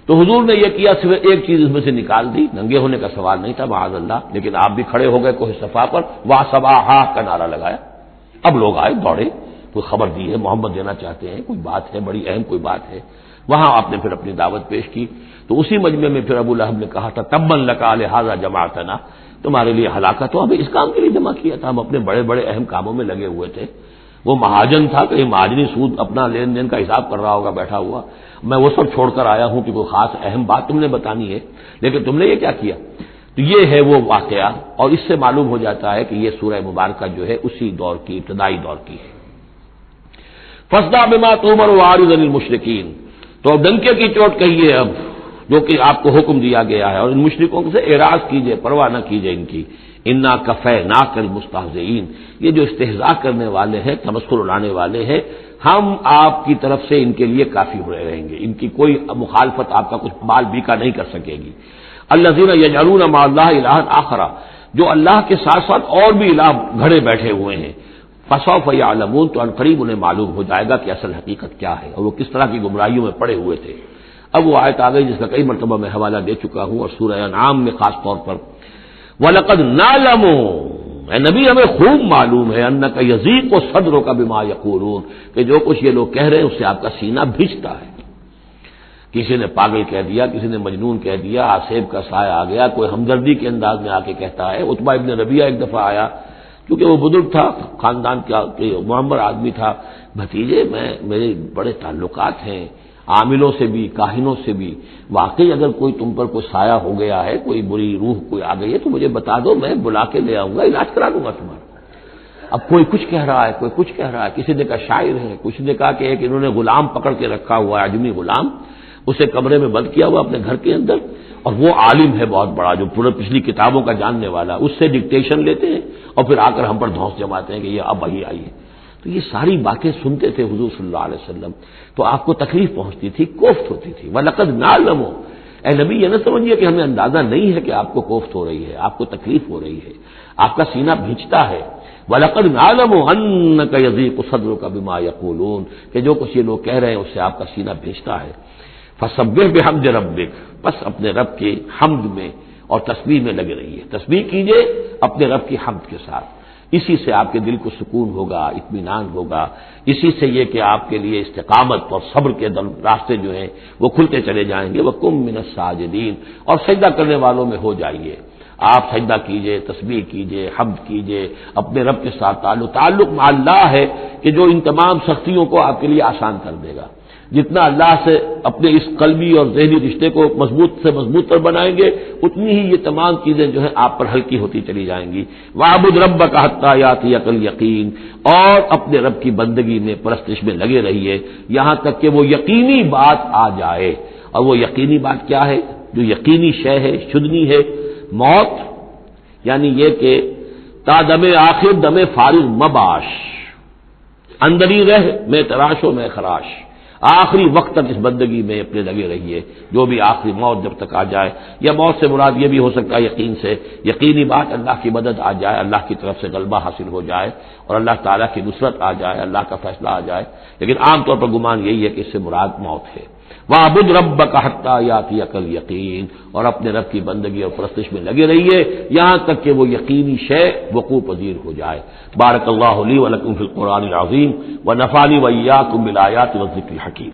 تو حضور نے یہ کیا، صرف ایک چیز اس میں سے نکال دی. ننگے ہونے کا سوال نہیں تھا معاذ اللہ، لیکن آپ بھی کھڑے ہو گئے کوہ صفا پر، وا صباح کا نعرہ لگایا. اب لوگ آئے دوڑے، کوئی خبر دی ہے، محمد دینا چاہتے ہیں، کوئی بات ہے، بڑی اہم کوئی بات ہے. وہاں آپ نے پھر اپنی دعوت پیش کی. تو اسی مجمع میں پھر ابو لہب نے کہا تھا تبا لک لہذا جمعتنا، تمہارے لیے ہلاکت ہو، ہمیں اس کام کے لیے جمع کیا تھا، ہم اپنے بڑے بڑے اہم کاموں میں لگے ہوئے تھے. وہ مہاجن تھا، کہیں مہاجنی سود اپنا لین دین کا حساب کر رہا ہوگا بیٹھا ہوا، میں وہ سب چھوڑ کر آیا ہوں کہ کوئی خاص اہم بات تم نے بتانی ہے، لیکن تم نے یہ کیا کیا. تو یہ ہے وہ واقعہ، اور اس سے معلوم ہو جاتا ہے کہ یہ سورہ مبارکہ جو ہے اسی دور کی، ابتدائی دور کی ہے. فاصدع بما تؤمر واعرض عن المشرکین، تو ڈنکے کی چوٹ کہیے اب جو کہ آپ کو حکم دیا گیا ہے، اور ان مشرکوں سے اعراض کیجئے، پرواہ نہ کیجئے ان کی. انا کفیناک المستہزئین، یہ جو استہزاء کرنے والے ہیں، تمسخر اڑانے والے ہیں، ہم آپ کی طرف سے ان کے لیے کافی ہوئے رہیں گے. ان کی کوئی مخالفت آپ کا کچھ بال بیکا نہیں کر سکے گی. الذین یجعلون مع اللہ الہا آخر، جو اللہ کے ساتھ ساتھ اور بھی الہ گھڑے بیٹھے ہوئے ہیں. فسوف یعلمون، تو عنقریب انہیں معلوم ہو جائے گا کہ اصل حقیقت کیا ہے اور وہ کس طرح کی گمراہیوں میں پڑے ہوئے تھے. اب وہ آیت آ گئی جس کا کئی مرتبہ میں حوالہ دے چکا ہوں، اور سورہ انعام میں خاص طور پر وَلَقَدْ نَعْلَمُ، اے نبی ہمیں خوب معلوم ہے، اَنَّكَ يَضِيقُ صَدْرُكَ بِمَا يَقُولُونَ، کہ جو کچھ یہ لوگ کہہ رہے ہیں اس سے آپ کا سینہ بھیجتا ہے. کسی نے پاگل کہہ دیا، کسی نے مجنون کہہ دیا، آصیب کا سایہ آ گیا، کوئی ہمدردی کے انداز میں آ کے کہتا ہے. عتبہ ابن ربیعہ ایک دفعہ آیا، کیونکہ وہ بزرگ تھا، خاندان کا معمر آدمی تھا. بھتیجے میرے بڑے تعلقات ہیں عاملوں سے بھی، کاہنوں سے بھی، واقعی اگر کوئی تم پر کوئی سایہ ہو گیا ہے، کوئی بری روح کوئی آ گئی ہے تو مجھے بتا دو، میں بلا کے لے آؤں گا، علاج کرا دوں گا تمہارا. اب کوئی کچھ کہہ رہا ہے، کوئی کچھ کہہ رہا ہے. کسی نے کہا شاعر ہے، کسی نے کہا کہ ایک انہوں نے غلام پکڑ کے رکھا ہوا ہے، اجمی غلام، اسے کمرے میں بند کیا ہوا اپنے گھر کے اندر، اور وہ عالم ہے بہت بڑا جو پورے پچھلی کتابوں کا جاننے والا، اس سے ڈکٹیشن لیتے ہیں اور پھر آ کر ہم پر دھونس جماتے ہیں کہ یہ اب وہی آئی ہے. تو یہ ساری باتیں سنتے تھے حضور صلی اللہ علیہ وسلم، تو آپ کو تکلیف پہنچتی تھی، کوفت ہوتی تھی. وَلَقَدْ نَعْلَمُ، اے نبی یہ نہ سمجھیے کہ ہمیں اندازہ نہیں ہے کہ آپ کو کوفت ہو رہی ہے، آپ کو تکلیف ہو رہی ہے، آپ کا سینہ بھیجتا ہے. وَلَقَدْ نَعْلَمُ أَنَّكَ يَضِيقُ صَدْرُكَ بِمَا يَقُولُونَ، کہ جو کچھ یہ لوگ کہہ رہے ہیں اس سے آپ کا سینہ بھیجتا ہے. فَسَبِّحْ بِحَمْدِ رَبِّكَ، بس اپنے رب کے حمد میں اور تسبیح میں لگے رہیے. تسبیح کیجئے اپنے رب کی حمد کے ساتھ، اسی سے آپ کے دل کو سکون ہوگا، اطمینان ہوگا. اسی سے یہ کہ آپ کے لیے استقامت اور صبر کے راستے جو ہیں وہ کھلتے چلے جائیں گے. وَقُم مِّنَ السَّاجِدِينَ، اور سجدہ کرنے والوں میں ہو جائیے. آپ سجدہ کیجئے، تسبیح کیجئے، حمد کیجئے اپنے رب کے ساتھ. تعلق مع اللہ ہے کہ جو ان تمام سختیوں کو آپ کے لیے آسان کر دے گا. جتنا اللہ سے اپنے اس قلبی اور ذہنی رشتے کو مضبوط سے مضبوط تر بنائیں گے، اتنی ہی یہ تمام چیزیں جو ہیں آپ پر ہلکی ہوتی چلی جائیں گی۔ وَاعْبُدْ رَبَّكَ حَتَّىٰ يَأْتِيَكَ الْيَقِينُ، اور اپنے رب کی بندگی میں، پرستش میں لگے رہیے یہاں تک کہ وہ یقینی بات آ جائے۔ اور وہ یقینی بات کیا ہے؟ جو یقینی شے ہے، شدنی ہے، موت، یعنی یہ کہ تا دم آخر دم فارغ مباش، اندر ہی رہ میں تراش و میں خراش، آخری وقت تک اس بندگی میں اپنے لگے رہیے، جو بھی آخری موت جب تک آ جائے۔ یا موت سے مراد یہ بھی ہو سکتا ہے یقین سے، یقینی بات اللہ کی مدد آ جائے، اللہ کی طرف سے غلبہ حاصل ہو جائے اور اللہ تعالیٰ کی نصرت آ جائے، اللہ کا فیصلہ آ جائے، لیکن عام طور پر گمان یہی ہے کہ اس سے مراد موت ہے۔ وَاعْبُدْ رَبَّكَ حَتَّىٰ يَأْتِيَكَ الْيَقِينُ، اور اپنے رب کی بندگی اور پرستش میں لگے رہیے یہاں تک کہ وہ یقینی شے وقوع پذیر ہو جائے۔ بارک اللہ لی و لکم فی القرآن العظیم ونفعنی وإیاکم بالآیات والذکر الحکیم۔